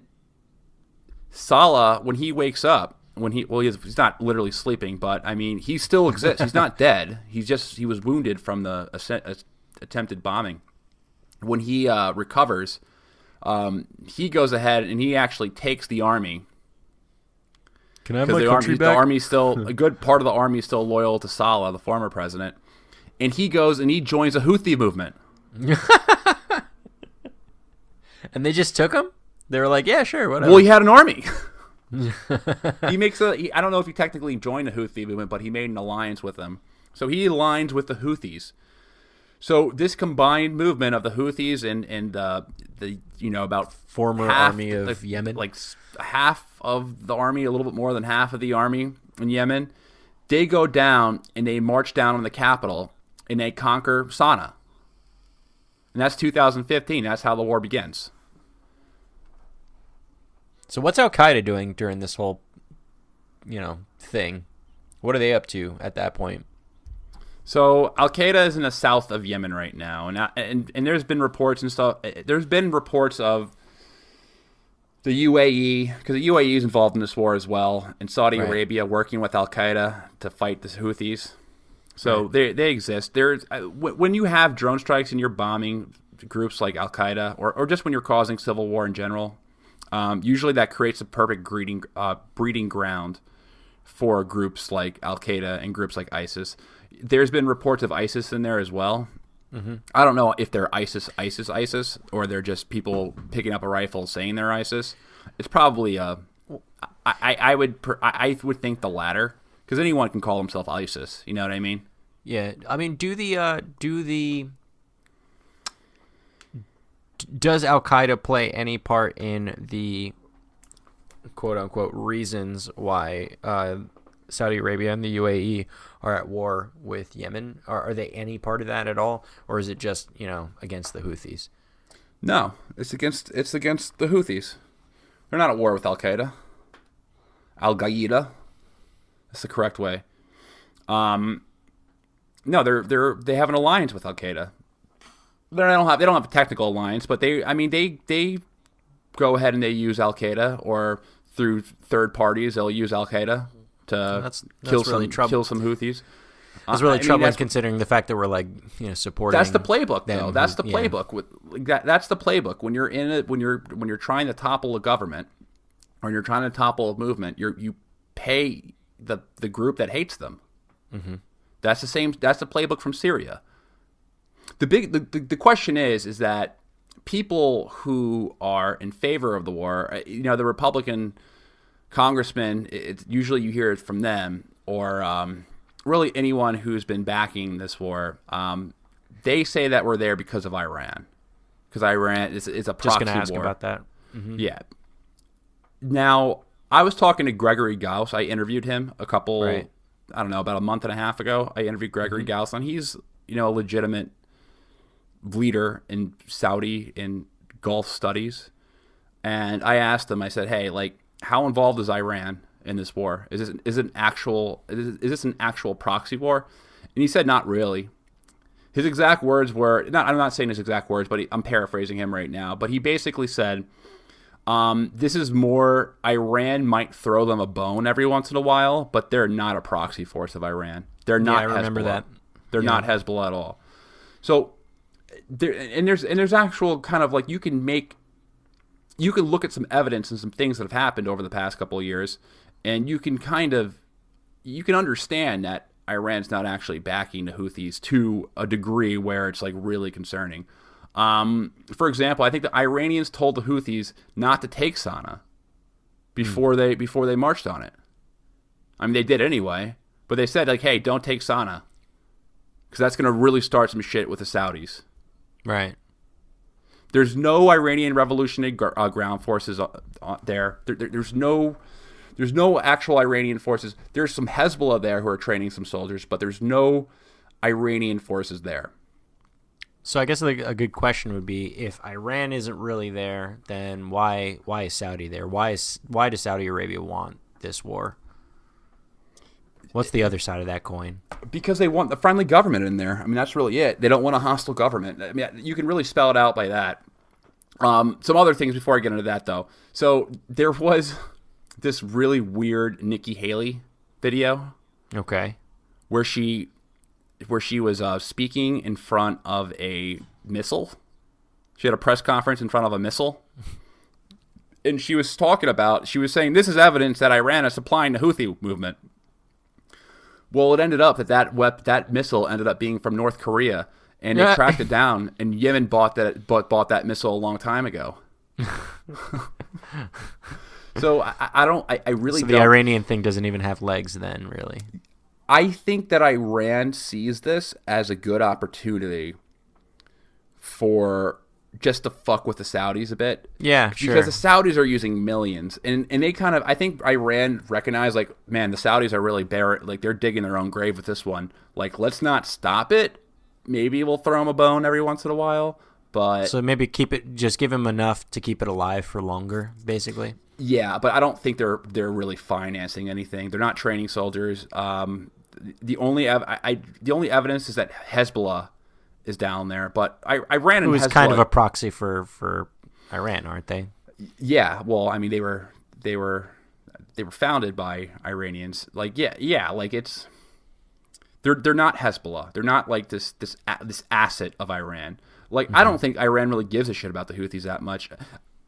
Salah, when he wakes up, he's not literally sleeping, but I mean, he still exists. He's not dead. He was wounded from the attempted bombing. When he recovers, he goes ahead and he actually takes the army. Can I have my country back? The army's still a good part of the army is still loyal to Salah, the former president, and he goes and he joins a Houthi movement. And they just took him? They were like, yeah, sure, whatever. Well, he had an army. I don't know if he technically joined the Houthi movement, but he made an alliance with them. So he aligns with the Houthis. So this combined movement of the Houthis and the about former army of Yemen, like half of the army, a little bit more than half of the army in Yemen, they go down and they march down on the capital and they conquer Sana'a. And that's 2015. That's how the war begins. So what's Al-Qaeda doing during this whole, thing? What are they up to at that point? So Al-Qaeda is in the south of Yemen right now, and there's been reports and stuff. There's been reports of the UAE, because the UAE is involved in this war as well, and Saudi Arabia working with Al-Qaeda to fight the Houthis. So they exist. There's when you have drone strikes and you're bombing groups like Al-Qaeda, or just when you're causing civil war in general, usually that creates a perfect breeding ground for groups like Al-Qaeda and groups like ISIS. There's been reports of ISIS in there as well. Mm-hmm. I don't know if they're ISIS, or they're just people picking up a rifle saying they're ISIS. It's probably I would think the latter, because anyone can call himself ISIS. You know what I mean? Yeah, I mean, does Al-Qaeda play any part in the quote unquote reasons why Saudi Arabia and the UAE are at war with Yemen? Are they any part of that at all, or is it just against the Houthis? No, it's against the Houthis. They're not at war with Al-Qaeda. Al-Qaeda, that's the correct way. No, they have an alliance with Al-Qaeda. They don't have a technical alliance, but they go ahead and they use Al-Qaeda, or through third parties they'll use Al-Qaeda to kill some Houthis. It's really troubling considering the fact that we're supporting. That's the playbook, though. That's the playbook. That's the playbook. When you're in it, when you're trying to topple a government, or you're trying to topple a movement, you pay the group that hates them. Mm-hmm. That's the same. That's the playbook from Syria. The question is that people who are in favor of the war, the Republican congressmen, usually you hear it from them, or really anyone who's been backing this war, they say that we're there because of Iran. Because Iran is a proxy war. Just going to ask about that. Mm-hmm. Yeah. Now, I was talking to Gregory Gauss. I interviewed him about a month and a half ago. I interviewed Gregory Gauss, and he's, a legitimate leader in Saudi in Gulf studies. And I asked him, I said, hey, how involved is Iran in this war? Is this an actual proxy war? And he said, not really. His exact words were, I'm not saying his exact words, but I'm paraphrasing him right now, but he basically said, this is more, Iran might throw them a bone every once in a while, but they're not a proxy force of Iran. They're not Hezbollah. I remember that. They're not Hezbollah at all. So there's actual kind of you can look at some evidence and some things that have happened over the past couple of years, and you can understand that Iran's not actually backing the Houthis to a degree where it's really concerning. For example, I think the Iranians told the Houthis not to take Sana'a before they marched on it. I mean, they did anyway, but they said hey, don't take Sana'a, because that's going to really start some shit with the Saudis. Right. There's no Iranian revolutionary ground forces there. There's no actual Iranian forces. There's some Hezbollah there who are training some soldiers, but there's no Iranian forces there. So I guess a good question would be, if Iran isn't really there, then why is Saudi there? Why does Saudi Arabia want this war? What's the other side of that coin? Because they want the friendly government in there. I mean, that's really it. They don't want a hostile government. I mean, you can really spell it out by that. Some other things before I get into that, though. So there was this really weird Nikki Haley video. Okay. Where she was speaking in front of a missile. She had a press conference in front of a missile. And she was saying, this is evidence that Iran is supplying the Houthi movement. Well, it ended up that missile ended up being from North Korea, and it tracked it down, and Yemen bought that missile a long time ago. So I really so don't. The Iranian thing doesn't even have legs then, really. I think that Iran sees this as a good opportunity for just to fuck with the Saudis a bit. Yeah, sure. Because the Saudis are using millions. And they kind of, I think Iran recognized, like, man, the Saudis are really they're digging their own grave with this one. Like, let's not stop it. Maybe we'll throw them a bone every once in a while. But so maybe just give them enough to keep it alive for longer, basically. Yeah, but I don't think they're really financing anything. They're not training soldiers. The only evidence is that Hezbollah is down there, but Iran and Who is Hezbollah, kind of a proxy for Iran, aren't they? Yeah, well, I mean, they were founded by Iranians. Like, yeah, like they're not Hezbollah. They're not like this asset of Iran. Like, I don't think Iran really gives a shit about the Houthis that much.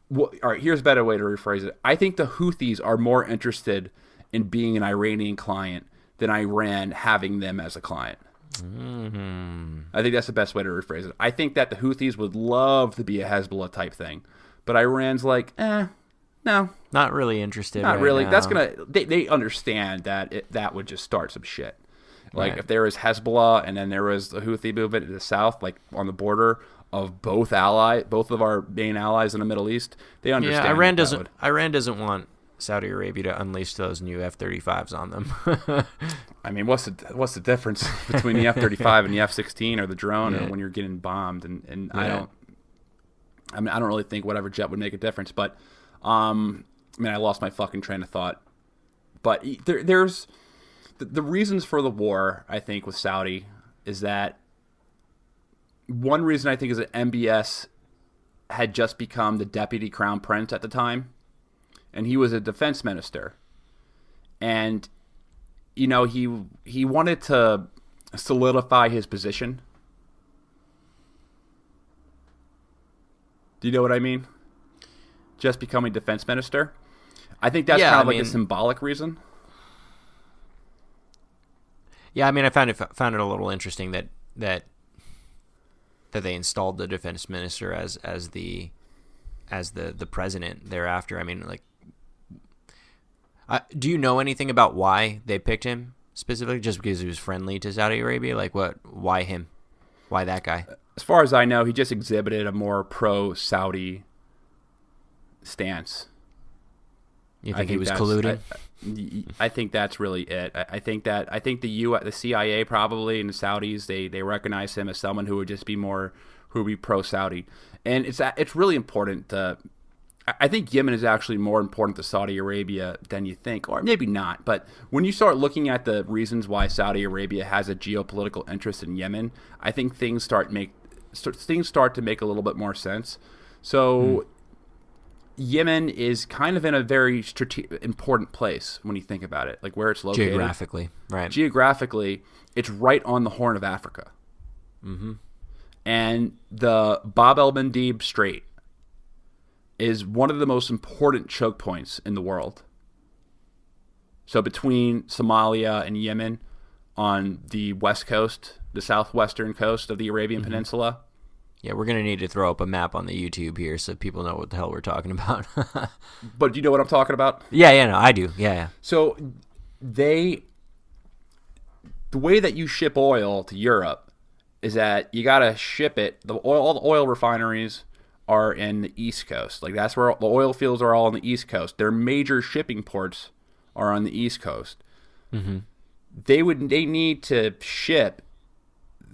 Well, all right, here's a better way to rephrase it. I think the Houthis are more interested in being an Iranian client than Iran having them as a client. Mm-hmm. I think that's the best way to rephrase it. I think that the Houthis would love to be a Hezbollah type thing, but Iran's like, no, not really interested. Not right really. now. That's gonna. They understand that that would just start some shit. Like, right. If there was Hezbollah and then there was the Houthi movement in the south, like on the border of both of our main allies in the Middle East, they understand. Yeah, Iran doesn't want Saudi Arabia to unleash those new F-35s on them. I mean, what's the difference between the F-35 and the F-16 or the drone, or when you're getting bombed? And I don't really think whatever jet would make a difference. But I lost my fucking train of thought. But there's the reasons for the war. I think with Saudi is that one reason I think is that MBS had just become the deputy crown prince at the time. And he was a defense minister. And, you know, he wanted to solidify his position. Do you know what I mean? Just becoming defense minister. I think that's kind of like a symbolic reason. Yeah, I mean, I found it a little interesting that they installed the defense minister as the president thereafter. I mean, like, do you know anything about why they picked him specifically? Just because he was friendly to Saudi Arabia? Like, why him? Why that guy? As far as I know, he just exhibited a more pro-Saudi stance. You think he was colluding? I think that's really it. I think the CIA probably and the Saudis they recognize him as someone who would just be pro-Saudi, and it's really important to. I think Yemen is actually more important to Saudi Arabia than you think, or maybe not. But when you start looking at the reasons why Saudi Arabia has a geopolitical interest in Yemen, I think things start to make a little bit more sense. So Yemen is kind of in a very important place when you think about it, like where it's located. Geographically, right. Geographically, it's right on the Horn of Africa. Mm-hmm. And the Bab el-Mandeb Strait is one of the most important choke points in the world. So between Somalia and Yemen on the west coast, the southwestern coast of the Arabian Peninsula. Yeah, we're going to need to throw up a map on the YouTube here so people know what the hell we're talking about. But do you know what I'm talking about? Yeah, no, I do. Yeah. So the way that you ship oil to Europe is that you got to ship it. All the oil refineries are in the East Coast. Like that's where the oil fields are, all on the East Coast. Their major shipping ports are on the East Coast. Mm-hmm. They need to ship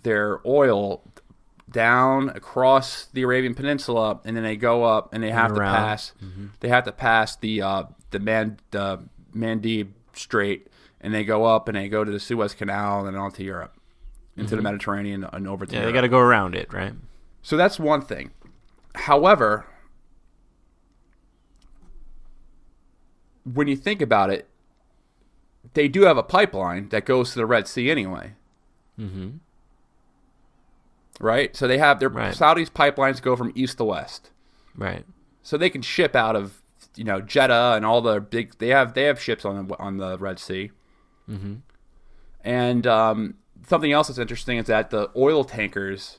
their oil down across the Arabian Peninsula, and then they go up and they have to pass. Mm-hmm. They have to pass the Mandeb Strait, and they go up and they go to the Suez Canal and then on to Europe, into the Mediterranean and over to Europe. They got to go around it, right? So that's one thing. However, when you think about it, they do have a pipeline that goes to the Red Sea anyway. Mm-hmm. Right? So they have their Saudi's pipelines go from east to west. Right. So they can ship out of, Jeddah and all the big. They have ships on the Red Sea. Mm-hmm. And something else that's interesting is that the oil tankers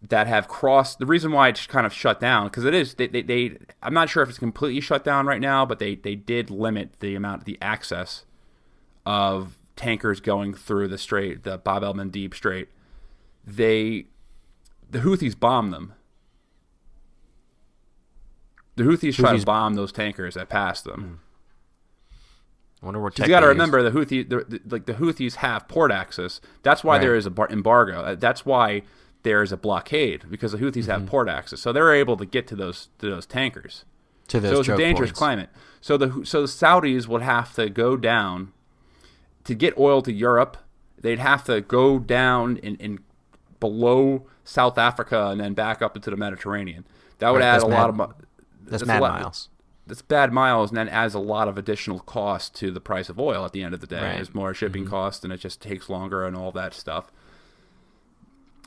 that have crossed, the reason why it's kind of shut down, because it is they I'm not sure if it's completely shut down right now, but they did limit the access of tankers going through the strait, the Bab el-Mandeb Strait. The Houthis bomb them. The Houthis try to bomb those tankers that pass them. I wonder what. You got to remember the Houthis have port access. That's why there is an embargo. That's why there is a blockade, because the Houthis have port access, so they're able to get to those tankers. So it's a dangerous climate. So the Saudis would have to go down to get oil to Europe. They'd have to go down in below South Africa and then back up into the Mediterranean. That would add a lot of. That's mad miles. That's bad miles, and then adds a lot of additional cost to the price of oil at the end of the day. There's more shipping cost, and it just takes longer and all that stuff.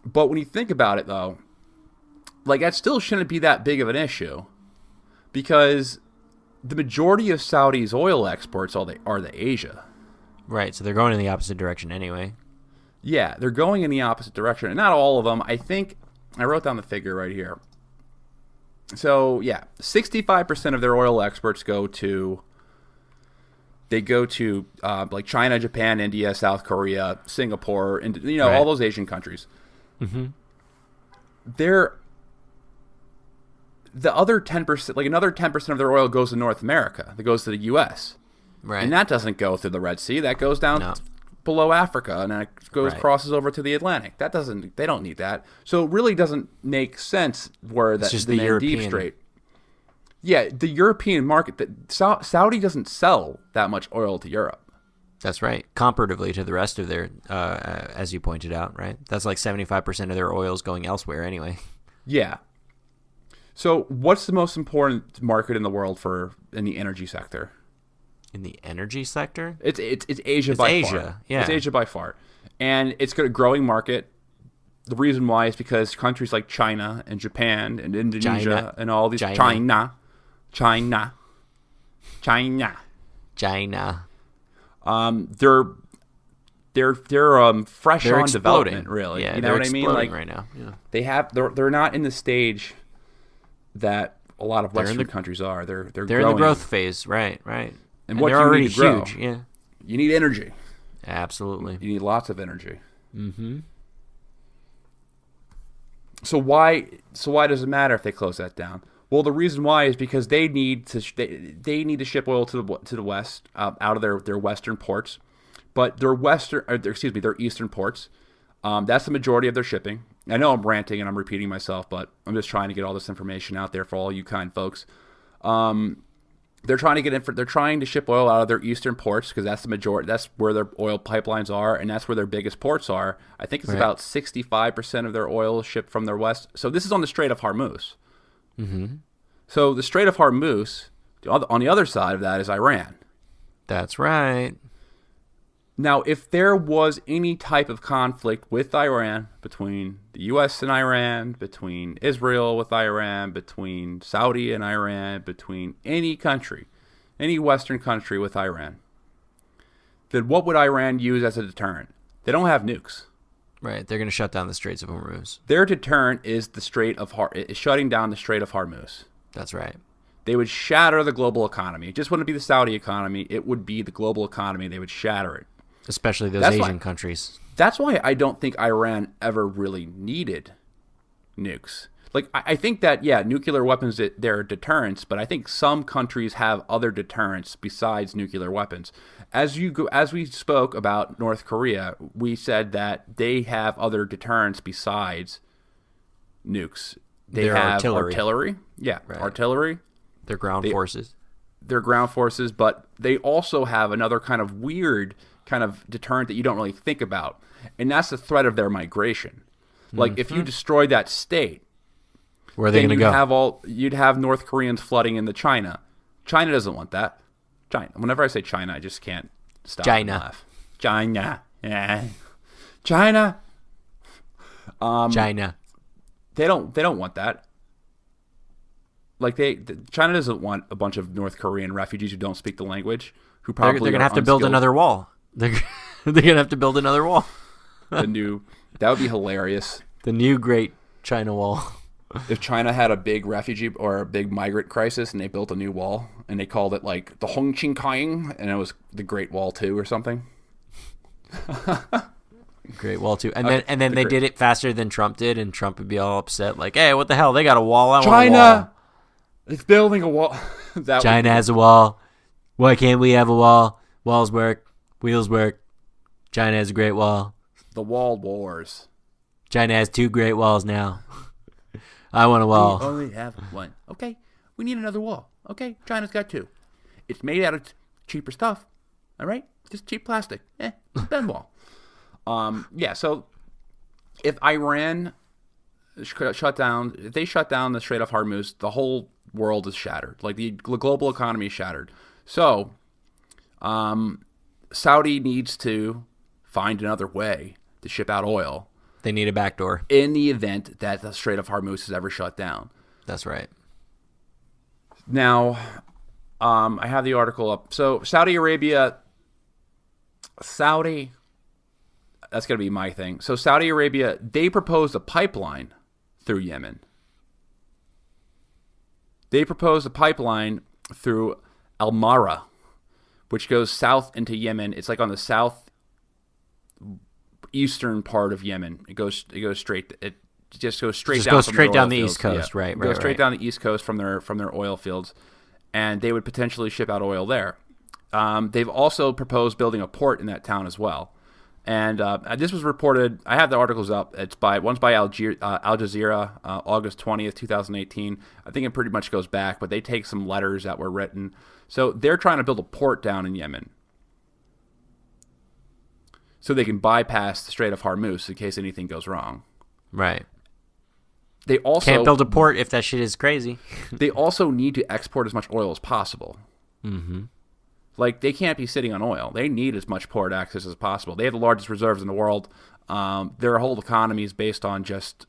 But when you think about it, though, like that still shouldn't be that big of an issue, because the majority of Saudi's oil exports are the Asia. Right, so they're going in the opposite direction anyway. Yeah, they're going in the opposite direction, and not all of them. I think I wrote down the figure right here. So yeah, 65% of their oil exports go to like China, Japan, India, South Korea, Singapore, and all those Asian countries. Mm-hmm. The other 10%, like another 10% of their oil goes to North America. That goes to the U.S. Right, and that doesn't go through the Red Sea. That goes down below Africa, and then it crosses over to the Atlantic. They don't need that. So it really doesn't make sense where the Mandeb Strait. Yeah, the European market. Saudi doesn't sell that much oil to Europe. That's right. Comparatively to the rest of their, as you pointed out, right? That's like 75% of their oil is going elsewhere anyway. Yeah. So what's the most important market in the world in the energy sector? In the energy sector? It's Asia by far. Yeah. It's Asia by far. And it's got a growing market. The reason why is because countries like China and Japan and Indonesia and all these China. They're fresh on development, really. Yeah, you know what I mean? Like right now. Yeah. They're not in the stage that a lot of Western countries are. They're in the growth phase, right. And what they're you already need to grow, huge, yeah. You need energy. Absolutely. You need lots of energy. Mm-hmm. So why does it matter if they close that down? Well, the reason why is because they need to ship oil to the west, out of their western ports, but their eastern ports. That's the majority of their shipping. I know I'm ranting and I'm repeating myself, but I'm just trying to get all this information out there for all you kind folks. They're trying to ship oil out of their eastern ports because that's the majority. That's where their oil pipelines are, and that's where their biggest ports are. I think it's about 65% of their oil is shipped from their west. So this is on the Strait of Hormuz. Mm-hmm. So the Strait of Hormuz, on the other side of that is Iran. That's right. Now, if there was any type of conflict with Iran, between the U.S. and Iran, between Israel with Iran, between Saudi and Iran, between any country, any Western country with Iran, then what would Iran use as a deterrent? They don't have nukes. Right, they're going to shut down the Straits of Hormuz. Their deterrent is shutting down the Strait of Hormuz. That's right. They would shatter the global economy. It just wouldn't be the Saudi economy. It would be the global economy. They would shatter it. Especially those Asian countries. That's why I don't think Iran ever really needed nukes. Like, I think that, yeah, nuclear weapons, they're deterrents, but I think some countries have other deterrents besides nuclear weapons. As we spoke about North Korea, we said that they have other deterrents besides nukes. They have artillery. Yeah, right. Artillery. Their ground forces. Their ground forces, but they also have another kind of weird kind of deterrent that you don't really think about, and that's the threat of their migration. Like, if you destroy that state, where are they going to go? You'd have North Koreans flooding into China. China doesn't want that. China. Whenever I say China, I just can't stop and laugh. China. Yeah. China. China. They don't want that. Like, China doesn't want a bunch of North Korean refugees who don't speak the language, who probably they're going to have to build another wall. They're going to have to build another wall. That would be hilarious. The new Great China Wall. If China had a big refugee or a big migrant crisis and they built a new wall and they called it like the Hongqingkang and it was the Great Wall 2 or something. Great Wall 2. And then they did it faster than Trump did, and Trump would be all upset like, "Hey, what the hell? They got a wall. I want a wall. China is building a wall." China has a wall. Why can't we have a wall? Walls work. Wheels work. China has a Great Wall. The Wall Wars. China has 2 Great Walls now. I want a wall. We only have one. Okay, we need another wall. Okay, China's got 2. It's made out of cheaper stuff. All right, just cheap plastic. Ben wall. Yeah. So if Iran shut down the Strait of Hormuz, the whole world is shattered. Like, the global economy is shattered. So, Saudi needs to find another way to ship out oil. They need a backdoor in the event that the Strait of Hormuz is ever shut down. That's right. Now, I have the article up. So Saudi, that's going to be my thing. So Saudi Arabia, they proposed a pipeline through Yemen. They proposed a pipeline through Al Mara, which goes south into Yemen. It's like on the southeastern part of Yemen. It just goes straight down the east coast, right? It goes straight down the east coast from their oil fields, and they would potentially ship out oil there. They've also proposed building a port in that town as well. And this was reported. I have the articles up. One's by Al Jazeera, August 20th, 2018. I think it pretty much goes back, but they take some letters that were written. So they're trying to build a port down in Yemen, so they can bypass the Strait of Hormuz in case anything goes wrong. Right. They also can't build a port if that shit is crazy. They also need to export as much oil as possible. Mm-hmm. Like, they can't be sitting on oil. They need as much port access as possible. They have the largest reserves in the world. Their whole economy is based on based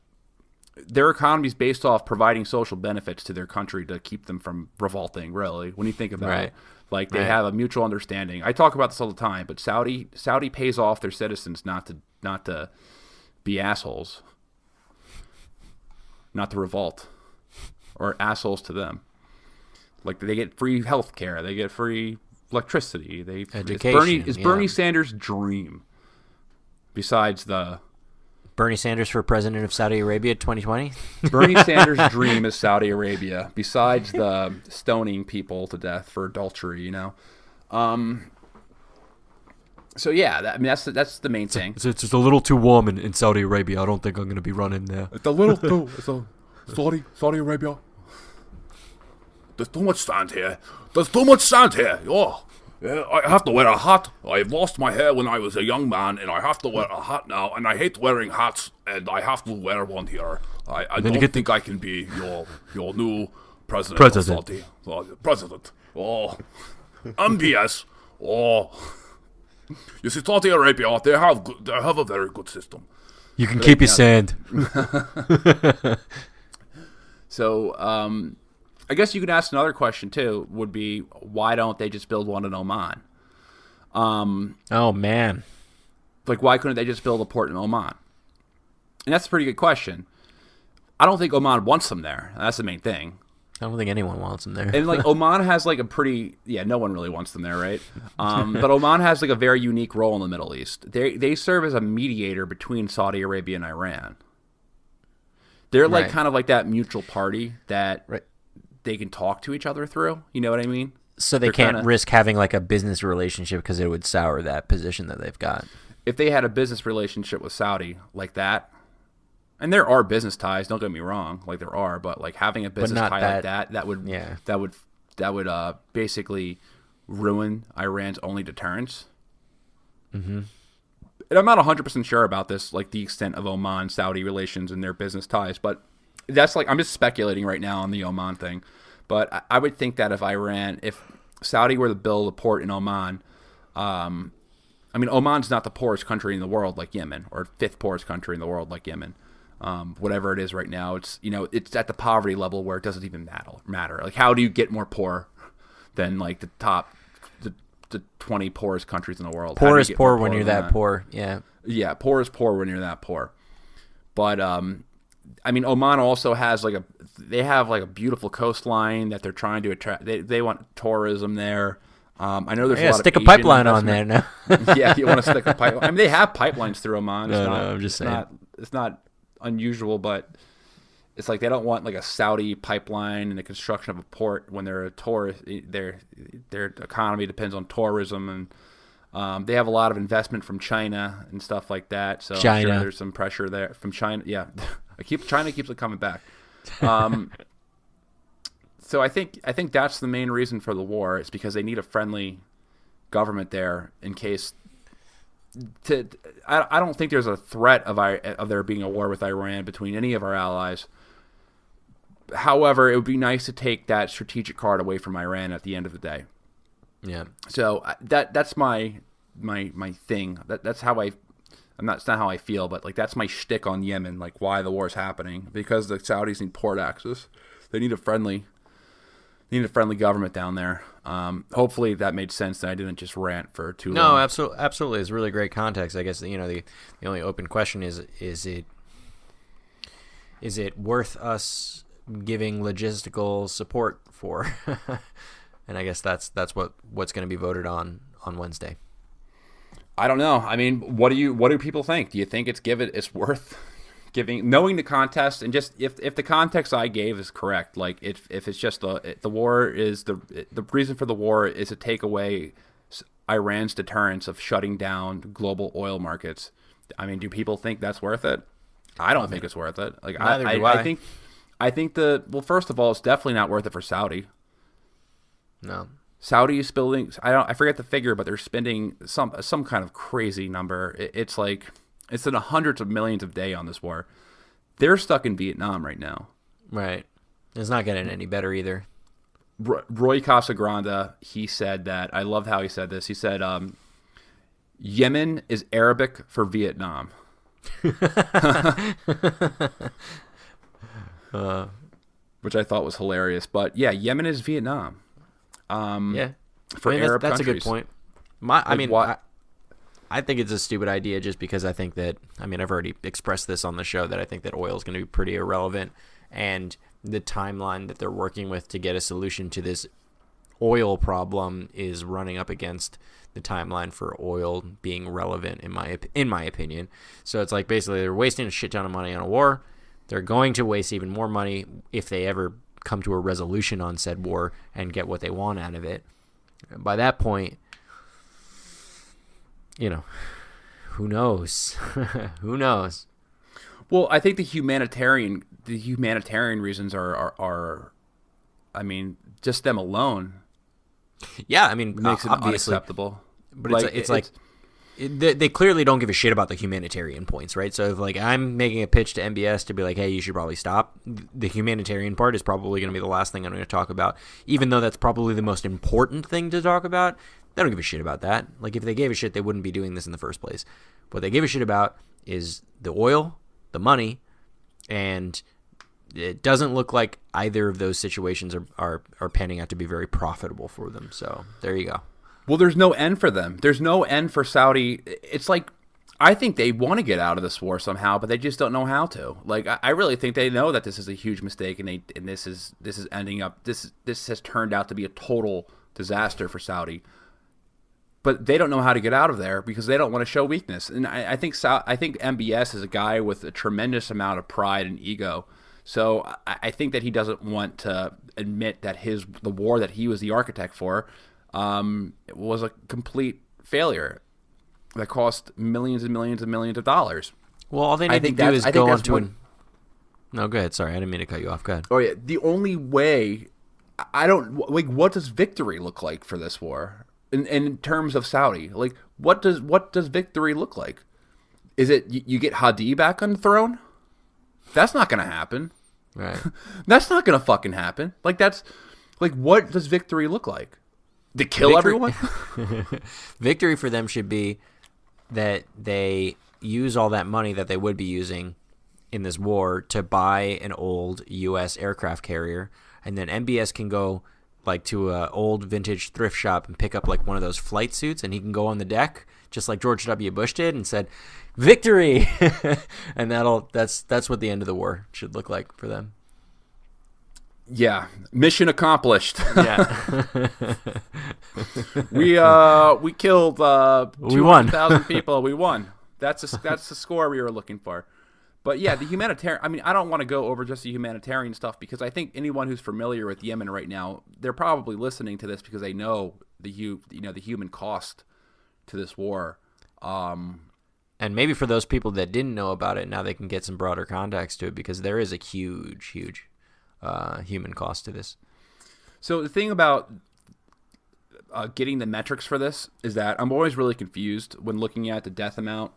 off providing social benefits to their country to keep them from revolting, really, when you think about it. Like, they have a mutual understanding. I talk about this all the time, but Saudi pays off their citizens not to be assholes, not to revolt, or assholes to them. Like, they get free health care. They get free electricity. Education. It's Bernie Sanders' dream. Besides the Bernie Sanders for president of Saudi Arabia 2020. Bernie Sanders' dream is Saudi Arabia. Besides the stoning people to death for adultery, So yeah, that's the main thing. It's just a little too warm in Saudi Arabia. I don't think I'm going to be running there. It's a little too. Saudi Arabia. There's too much sand here. Oh, I have to wear a hat. I lost my hair when I was a young man, and I have to wear a hat now. And I hate wearing hats, and I have to wear one here. I don't think I can be your new president. Of Saudi. President. Oh, MBS. Oh, you see, Saudi Arabia, they have a very good system. You can keep your sand. So, I guess you could ask another question too. Would be, why don't they just build one in Oman? Oh man, like, why couldn't they just build a port in Oman? And that's a pretty good question. I don't think Oman wants them there. That's the main thing. don't think anyone wants them there. And like Oman has like a pretty no one really wants them there, right? But Oman has like a very unique role in the Middle East. They serve as a mediator between Saudi Arabia and Iran. They're like kind of like that mutual party that they can talk to each other through. You know what I mean? So they're can't risk having like a business relationship because it would sour that position that they've got. If they had a business relationship with Saudi like that, and there are business ties, don't get me wrong, like there are, but like having a business tie like that would basically ruin Iran's only deterrence. Mm-hmm. And I'm not 100% sure about this, like the extent of Oman-Saudi relations and their business ties, but that's like, I'm just speculating right now on the Oman thing. But I would think that if Saudi were to build a port in Oman, I mean, Oman's not the poorest country in the world like Yemen, or fifth poorest country in the world like Yemen. Whatever it is right now, it's at the poverty level where it doesn't even matter. Like, how do you get more poor than like the top, the 20 poorest countries in the world? Poor is poor when you're that poor. Yeah. Yeah. Poor is poor when you're that poor. But, I mean, Oman also has they have like a beautiful coastline that they're trying to attract. They want tourism there. I know there's a lot stick of a pipeline on there now. Yeah, you want to stick a pipeline. I mean, they have pipelines through Oman. I'm just saying. It's not unusual, but it's like they don't want like a Saudi pipeline and the construction of a port when they're a tourist. Their economy depends on tourism, and they have a lot of investment from China and stuff like that. So I'm sure there's some pressure there from China. Yeah, China keeps it coming back. So I think that's the main reason for the war. It's because they need a friendly government there in case. I don't think there's a threat of there being a war with Iran between any of our allies. However, it would be nice to take that strategic card away from Iran at the end of the day. Yeah. So that's my thing. That's how it's not how I feel, but like that's my shtick on Yemen. Like why the war is happening, because the Saudis need port access. They need a friendly government down there. Hopefully that made sense that I didn't just rant for too long. No, absolutely. It's really great context. I guess, the only open question is it worth us giving logistical support for? And I guess that's what's going to be voted on Wednesday. I don't know. I mean, what do people think? Do you think it's worth giving, knowing the context, and just if the context I gave is correct, like if it's just the war is the reason for the war is to take away Iran's deterrence of shutting down global oil markets. I mean, do people think that's worth it? I don't think it's worth it. Like I think first of all, it's definitely not worth it for Saudi. No. Saudi is spending, I forget the figure, but they're spending some kind of crazy number. It's like it's in the hundreds of millions a day on this war. They're stuck in Vietnam right now. Right. It's not getting any better either. Roy Casagrande, he said that, I love how he said this. He said, Yemen is Arabic for Vietnam. Which I thought was hilarious. But yeah, Yemen is Vietnam. For Arab that's countries. A good point. I think it's a stupid idea just because I think that, I've already expressed this on the show, that I think that oil is going to be pretty irrelevant, and the timeline that they're working with to get a solution to this oil problem is running up against the timeline for oil being relevant in my opinion. So it's like basically they're wasting a shit ton of money on a war. They're going to waste even more money if they ever come to a resolution on said war and get what they want out of it. By that point, who knows? Who knows? Well, I think the humanitarian reasons are just them alone. Yeah, makes it unacceptable. But they clearly don't give a shit about the humanitarian points, right? So if I'm making a pitch to MBS to be like, hey, you should probably stop, the humanitarian part is probably going to be the last thing I'm going to talk about, even though that's probably the most important thing to talk about. They don't give a shit about that. Like, if they gave a shit, they wouldn't be doing this in the first place. What they give a shit about is the oil, the money, and it doesn't look like either of those situations are panning out to be very profitable for them. So there you go. Well, there's no end for them. There's no end for Saudi. It's like I think they want to get out of this war somehow, but they just don't know how to. Like, I really think they know that this is a huge mistake, and this is ending up this has turned out to be a total disaster for Saudi. But they don't know how to get out of there because they don't want to show weakness. And I think MBS is a guy with a tremendous amount of pride and ego. So I think that he doesn't want to admit that the war that he was the architect for was a complete failure that cost millions and millions and millions of dollars. Well, all they need to do is go on to No, go ahead. Sorry, I didn't mean to cut you off. Go ahead. Oh, yeah. The only way... what does victory look like for this war in terms of Saudi? Like, what does victory look like? Is it you get Hadi back on the throne? That's not going to happen. Right. That's not going to fucking happen. Like, what does victory look like? To kill everyone? Victory for them should be that they use all that money that they would be using in this war to buy an old U.S. aircraft carrier, and then MBS can go like to a old vintage thrift shop and pick up like one of those flight suits, and he can go on the deck just like George W. Bush did and said, "Victory!" And that's what the end of the war should look like for them. Yeah, mission accomplished. Yeah, we killed 200,000 people. We won. That's the score we were looking for. But yeah, the humanitarian. I mean, I don't want to go over just the humanitarian stuff because I think anyone who's familiar with Yemen right now, they're probably listening to this because they know the human cost to this war. And maybe for those people that didn't know about it, now they can get some broader context to it because there is a huge human cost to this. So the thing about getting the metrics for this is that I'm always really confused when looking at the death amount.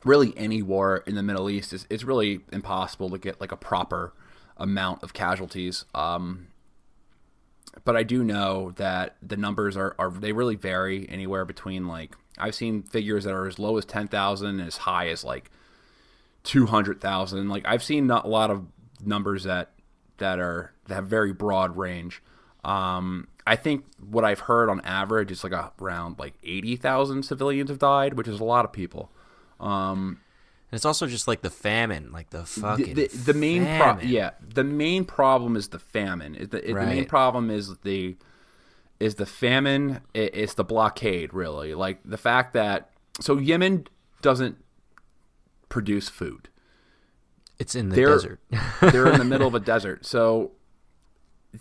Really, any war in the Middle East it's really impossible to get like a proper amount of casualties. But I do know that the numbers are they really vary anywhere between like I've seen figures that are as low as 10,000 and as high as like 200,000. Like I've seen a lot of numbers that have very broad range. I think what I've heard on average is like around like 80,000 civilians have died, which is a lot of people. And it's also just like the famine, like the fucking the main famine. The main problem is the famine. The main problem is the famine. It's the blockade, really. Like the fact that Yemen doesn't produce food. It's in the desert. They're in the middle of a desert, so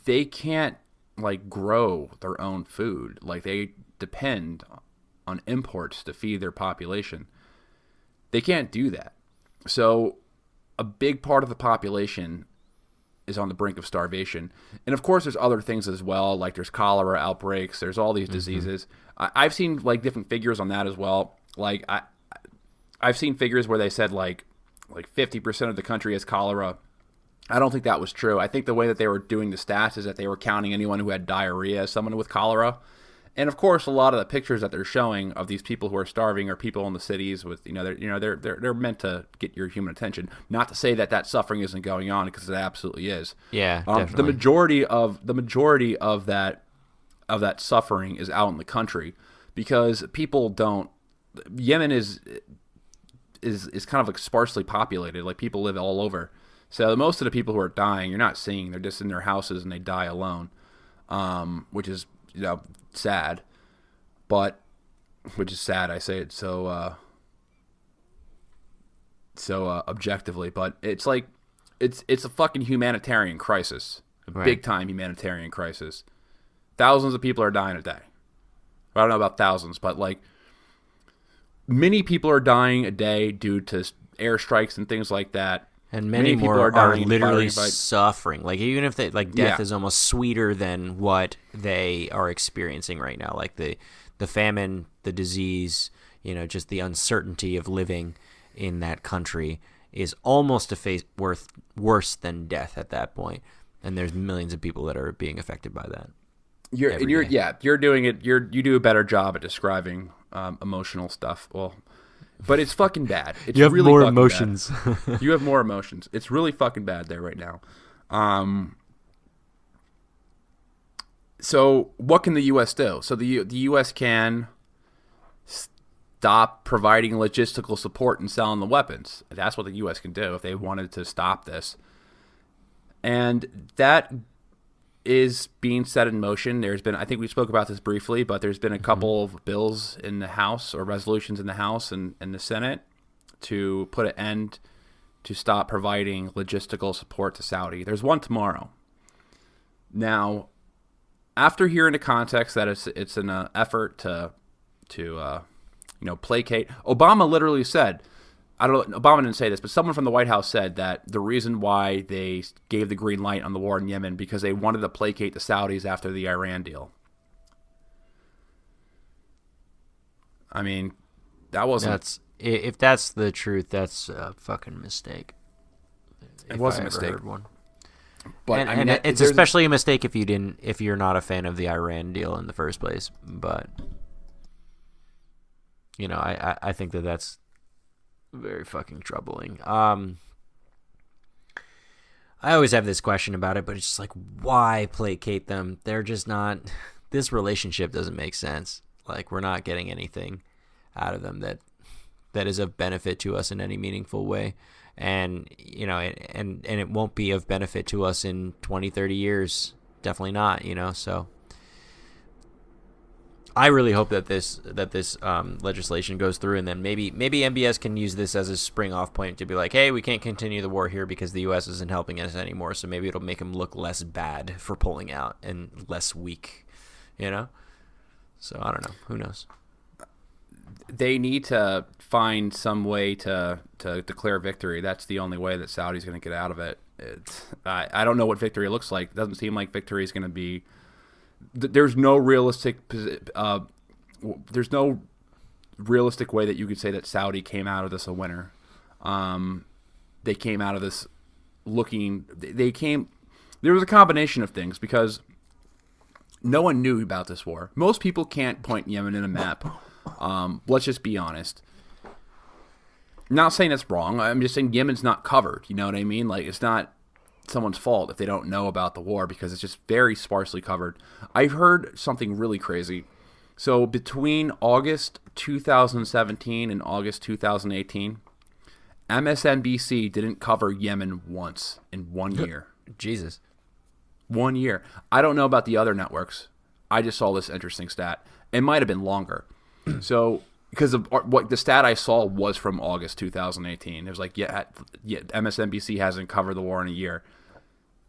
they can't like grow their own food. Like they depend on imports to feed their population. They can't do that. So a big part of the population is on the brink of starvation. And of course there's other things as well, like there's cholera outbreaks, there's all these diseases. I've seen like different figures on that as well. Like I've seen figures where they said like 50% of the country has cholera. I don't think that was true. I think the way that they were doing the stats is that they were counting anyone who had diarrhea as someone with cholera. And of course, a lot of the pictures that they're showing of these people who are starving are people in the cities with, they're meant to get your human attention. Not to say that suffering isn't going on, because it absolutely is. Yeah, definitely. The majority of that suffering is out in the country, because people don't. Yemen is kind of like sparsely populated. Like people live all over. So most of the people who are dying, you're not seeing. They're just in their houses and they die alone, which is sad, which is sad. I say it so objectively, but it's like it's a fucking humanitarian crisis, big time humanitarian crisis. Thousands of people are dying a day. I don't know about thousands, but like many people are dying a day due to airstrikes and things like that. And many more are literally suffering. Like even if death is almost sweeter than what they are experiencing right now. Like the famine, the disease, just the uncertainty of living in that country is almost a face worse than death at that point. And there's millions of people that are being affected by that. You're doing it. You do a better job at describing emotional stuff. Well. But it's fucking bad. It's you have really more fucking emotions. Bad. You have more emotions. It's really fucking bad there right now. So what can the U.S. do? So the U.S. can stop providing logistical support and selling the weapons. That's what the U.S. can do if they wanted to stop this. And that is being set in motion. There's been, I think we spoke about this briefly, but there's been a couple of bills in the House or resolutions in the House and the Senate to put an end to stop providing logistical support to Saudi. There's one tomorrow. Now, after hearing the context that it's an effort to placate, Obama literally said, Obama didn't say this, but someone from the White House said that the reason why they gave the green light on the war in Yemen because they wanted to placate the Saudis after the Iran deal. I mean, that wasn't... If that's the truth, that's a fucking mistake. It was a mistake. Heard one. But it's especially a mistake if you're not a fan of the Iran deal in the first place. But I think that's very fucking troubling. I always have this question about it, but it's just like, why placate them? They're just not. This relationship doesn't make sense. Like, we're not getting anything out of them that is of benefit to us in any meaningful way. And, and it won't be of benefit to us in 20, 30 years. Definitely not, so I really hope that this legislation goes through, and then maybe MBS can use this as a spring off point to be like, hey, we can't continue the war here because the U.S. isn't helping us anymore, so maybe it'll make them look less bad for pulling out and less weak, So I don't know. Who knows? They need to find some way to declare victory. That's the only way that Saudi's going to get out of it. I don't know what victory looks like. It doesn't seem like victory is going to be. There's no realistic way that you could say that Saudi came out of this a winner. They came out of this looking. There was a combination of things because no one knew about this war. Most people can't point Yemen in a map. Let's just be honest. I'm not saying it's wrong. I'm just saying Yemen's not covered. You know what I mean? Like, it's not someone's fault if they don't know about the war because it's just very sparsely covered. I've heard something really crazy. So between August 2017 and August 2018, MSNBC didn't cover Yemen once in 1 year. Jesus. 1 year. I don't know about the other networks. I just saw this interesting stat. It might have been longer. So, because of what the stat I saw was from August 2018. It was like, MSNBC hasn't covered the war in a year.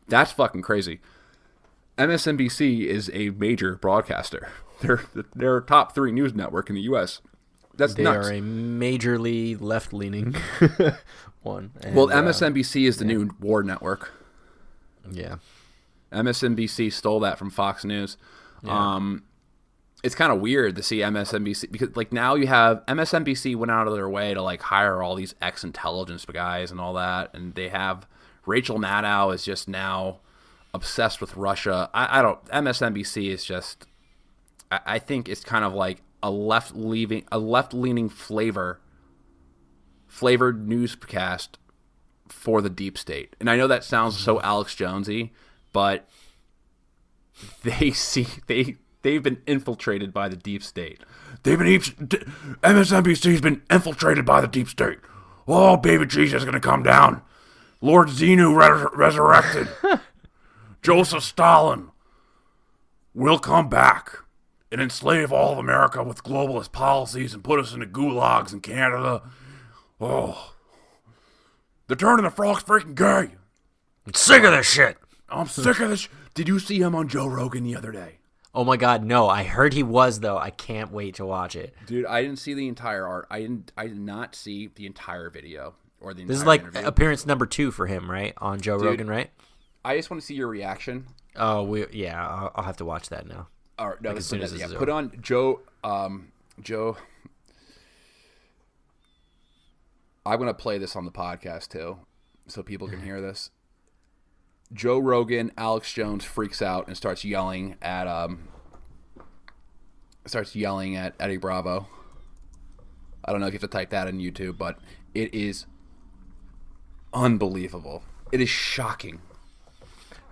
That's fucking crazy. MSNBC is a major broadcaster. They're a top 3 news network in the U.S. That's nuts. They are a majorly left-leaning one. And, MSNBC is the new war network. Yeah. MSNBC stole that from Fox News. Yeah. It's kind of weird to see MSNBC because like now you have MSNBC went out of their way to like hire all these ex-intelligence guys and all that, and they have Rachel Maddow is just now obsessed with Russia. MSNBC is just I think it's kind of like a left-leaning flavored newscast for the deep state. And I know that sounds so Alex Jonesy, but they've been infiltrated by the deep state. MSNBC's been infiltrated by the deep state. Oh, baby Jesus is going to come down. Lord Xenu resurrected. Joseph Stalin will come back and enslave all of America with globalist policies and put us into gulags in Canada. Oh, they're turning the frogs freaking gay. I'm sick of this shit. I'm sick of this. Did you see him on Joe Rogan the other day? Oh my God, no! I heard he was though. I can't wait to watch it, dude. I didn't see the entire art. I did not see the entire video or the. This is like interview. Appearance number 2 for him, right? On Joe Rogan, right? I just want to see your reaction. Oh, I'll have to watch that now. All right, no, like as soon as this put on Joe. Joe. I'm gonna play this on the podcast too, so people can hear this. Joe Rogan, Alex Jones freaks out and starts yelling at Eddie Bravo. I don't know if you have to type that in YouTube, but it is unbelievable. It is shocking.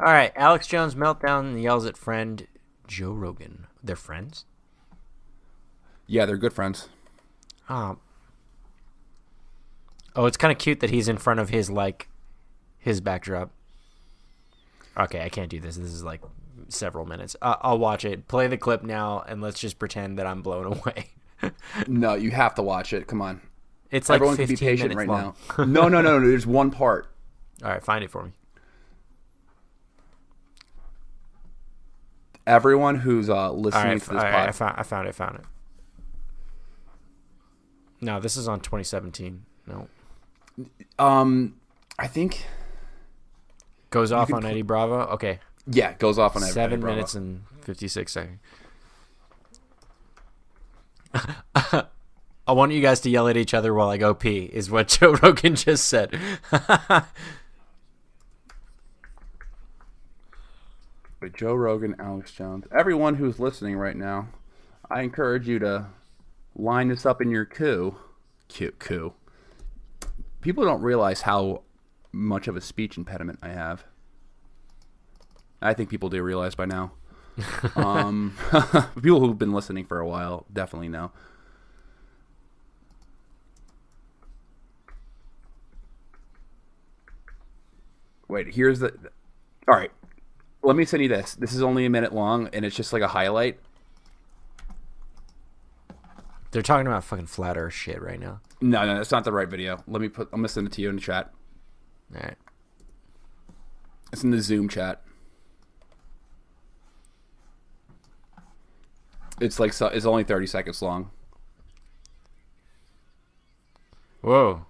All right, Alex Jones meltdown and yells at friend Joe Rogan. They're friends? Yeah, they're good friends. Oh, it's kind of cute that he's in front of his backdrop. Okay, I can't do this. This is like several minutes. I'll watch it. Play the clip now, and let's just pretend that I'm blown away. No, you have to watch it. Come on. It's like everyone 15 can be patient minutes right long. now. No. There's one part. All right, find it for me. Everyone who's listening to this podcast. I found it. No, this is on 2017. No. I think goes off on Eddie Bravo. Okay. Yeah, goes off on Eddie Bravo. 7 minutes and 56 seconds. I want you guys to yell at each other while I go pee, is what Joe Rogan just said. Wait, Joe Rogan, Alex Jones. Everyone who's listening right now, I encourage you to line this up in your coup. People don't realize how much of a speech impediment I have. I think people do realize by now. People who've been listening for a while definitely know. Wait, here's the... All right. Let me send you this. This is only a minute long, and it's just like a highlight. They're talking about fucking flat Earth shit right now. No, that's not the right video. I'm gonna send it to you in the chat. All right. It's in the Zoom chat. It's only 30 seconds long. Whoa.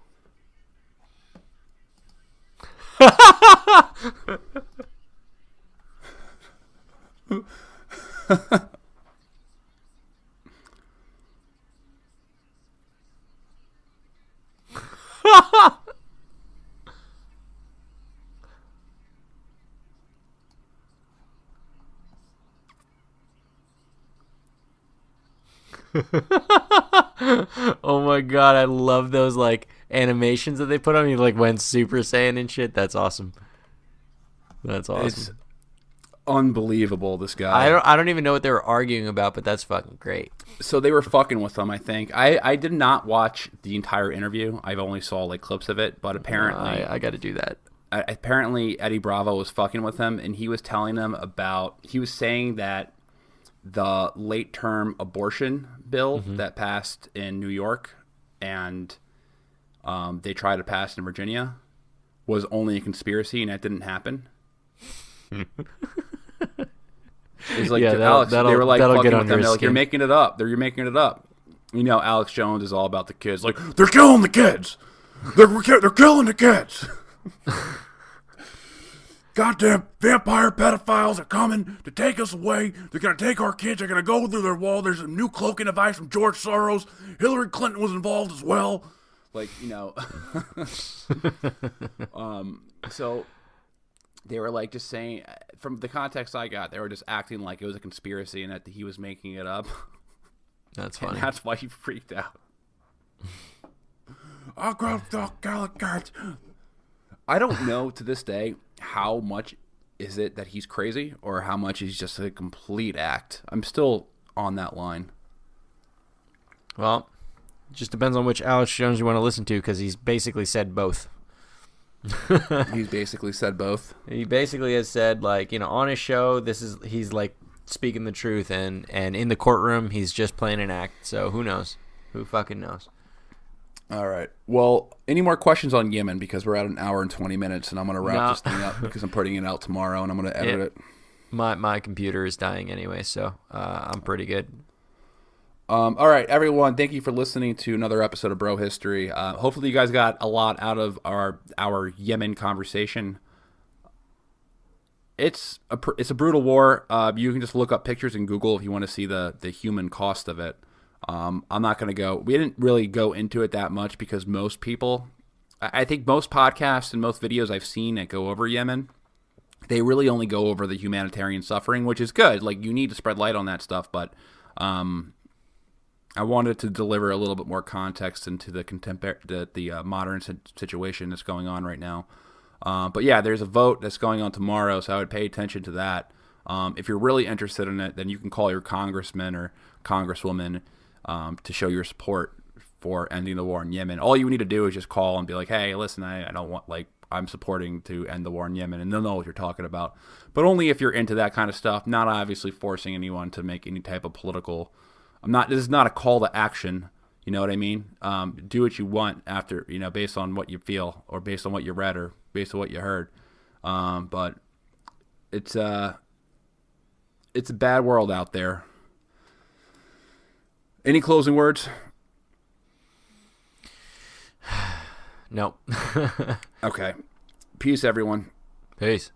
Oh my god, I love those like animations that they put on. You like went Super Saiyan and shit. That's awesome. That's awesome. It's unbelievable, this guy. I don't even know what they were arguing about, but that's fucking great. So they were fucking with him, I think. I did not watch the entire interview. I've only saw like clips of it, but apparently I got to do that. Apparently Eddie Bravo was fucking with him, and he was telling them he was saying that the late term abortion bill that passed in New York and they tried to pass in Virginia was only a conspiracy, and that didn't happen. He's like, Alex, they were like fucking with them. They're like, you're making it up. You're making it up. You know, Alex Jones is all about the kids. Like, they're killing the kids. They're killing the kids. Goddamn vampire pedophiles are coming to take us away. They're going to take our kids. They're going to go through their wall. There's a new cloaking device from George Soros. Hillary Clinton was involved as well. Like, you know. So they were like just saying, from the context I got, they were just acting like it was a conspiracy and that he was making it up. That's funny. And that's why he freaked out. I'll go to I don't know to this day how much is it that he's crazy or how much he's just a complete act. I'm still on that line. Well, it just depends on which Alex Jones you want to listen to, because he's basically said both. He's basically said both. He basically has said, like, you know, on his show, he's like speaking the truth, and in the courtroom, he's just playing an act. So who knows? Who fucking knows? All right. Well, any more questions on Yemen? Because we're at an hour and 20 minutes, and I'm going to wrap this thing up because I'm putting it out tomorrow, and I'm going to edit it. My computer is dying anyway, so I'm pretty good. All right, everyone. Thank you for listening to another episode of Bro History. Hopefully, you guys got a lot out of our Yemen conversation. It's a brutal war. You can just look up pictures in Google if you want to see the human cost of it. I'm not going to go. We didn't really go into it that much because most people, I think most podcasts and most videos I've seen that go over Yemen, they really only go over the humanitarian suffering, which is good. Like, you need to spread light on that stuff, but I wanted to deliver a little bit more context into the modern situation that's going on right now. But yeah, there's a vote that's going on tomorrow, so I would pay attention to that. If you're really interested in it, then you can call your congressman or congresswoman to show your support for ending the war in Yemen. All you need to do is just call and be like, hey, listen, I don't want, like, I'm supporting to end the war in Yemen, and they'll know what you're talking about. But only if you're into that kind of stuff, not obviously forcing anyone to make any type of political. This is not a call to action. You know what I mean? Do what you want after, based on what you feel or based on what you read or based on what you heard. But it's a bad world out there. Any closing words? No. Okay. Peace, everyone. Peace.